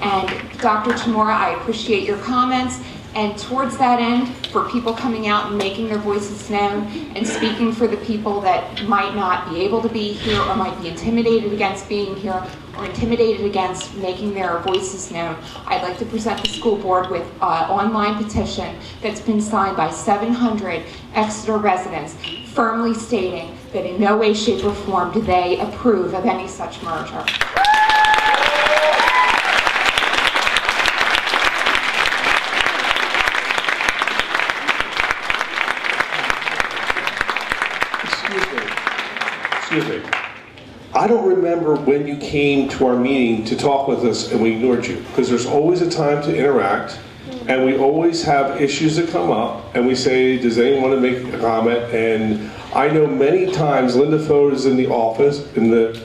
And Dr. Tamura, I appreciate your comments, and towards that end, for people coming out and making their voices known and speaking for the people that might not be able to be here or might be intimidated against being here or intimidated against making their voices known, I'd like to present the school board with an online petition that's been signed by 700 Exeter residents firmly stating that in no way, shape, or form do they approve of any such merger. Excuse me. I don't remember when you came to our meeting to talk with us and we ignored you, because there's always a time to interact, and we always have issues that come up, and we say, does anyone want to make a comment? And I know many times Linda Fote is in the office, in the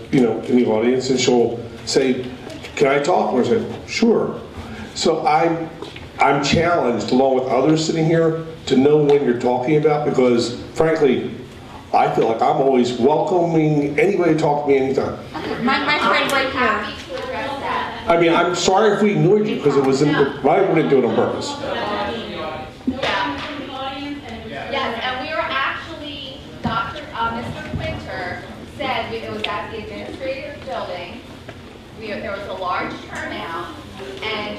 audience, and she'll say, can I talk? And we'll say, sure. So I'm challenged, along with others sitting here, to know when you're talking about, because frankly, I feel like I'm always welcoming anybody to talk to me anytime. My friend right here. I mean, I'm sorry if we ignored you, because it was I wouldn't do it on purpose. Yes, and we were actually, Mr. Quinter said it was at the administrative building. There was a large turnout, and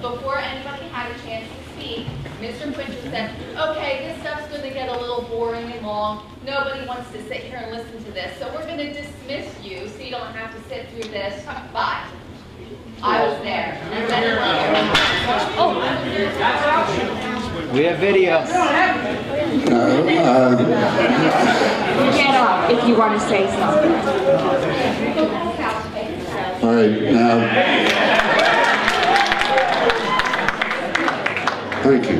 before anybody had a chance to speak, Mr. Quinter said, okay, this stuff's going to get a little boring and long. Nobody wants to sit here and listen to this, so we're going to dismiss you so you don't have to sit through this. Bye. I was there. We have video. Get up if you want to say something. All right, now. Thank you.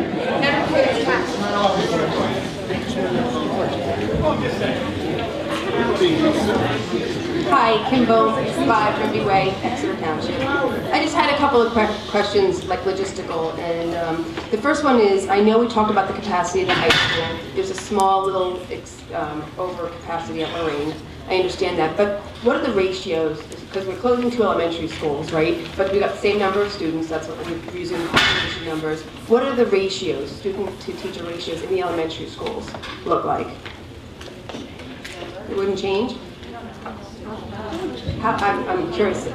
Hi, Kimball, 5 Ruby Way, Exeter Township. I just had a couple of questions, like logistical, and the first one is, I know we talked about the capacity of the high school. There's a small little overcapacity at Lorraine. I understand that, but what are the ratios? Because we're closing 2 elementary schools, right? But we got the same number of students, that's what we're using population numbers. What are the ratios, student to teacher ratios in the elementary schools look like? It wouldn't change? I'm curious.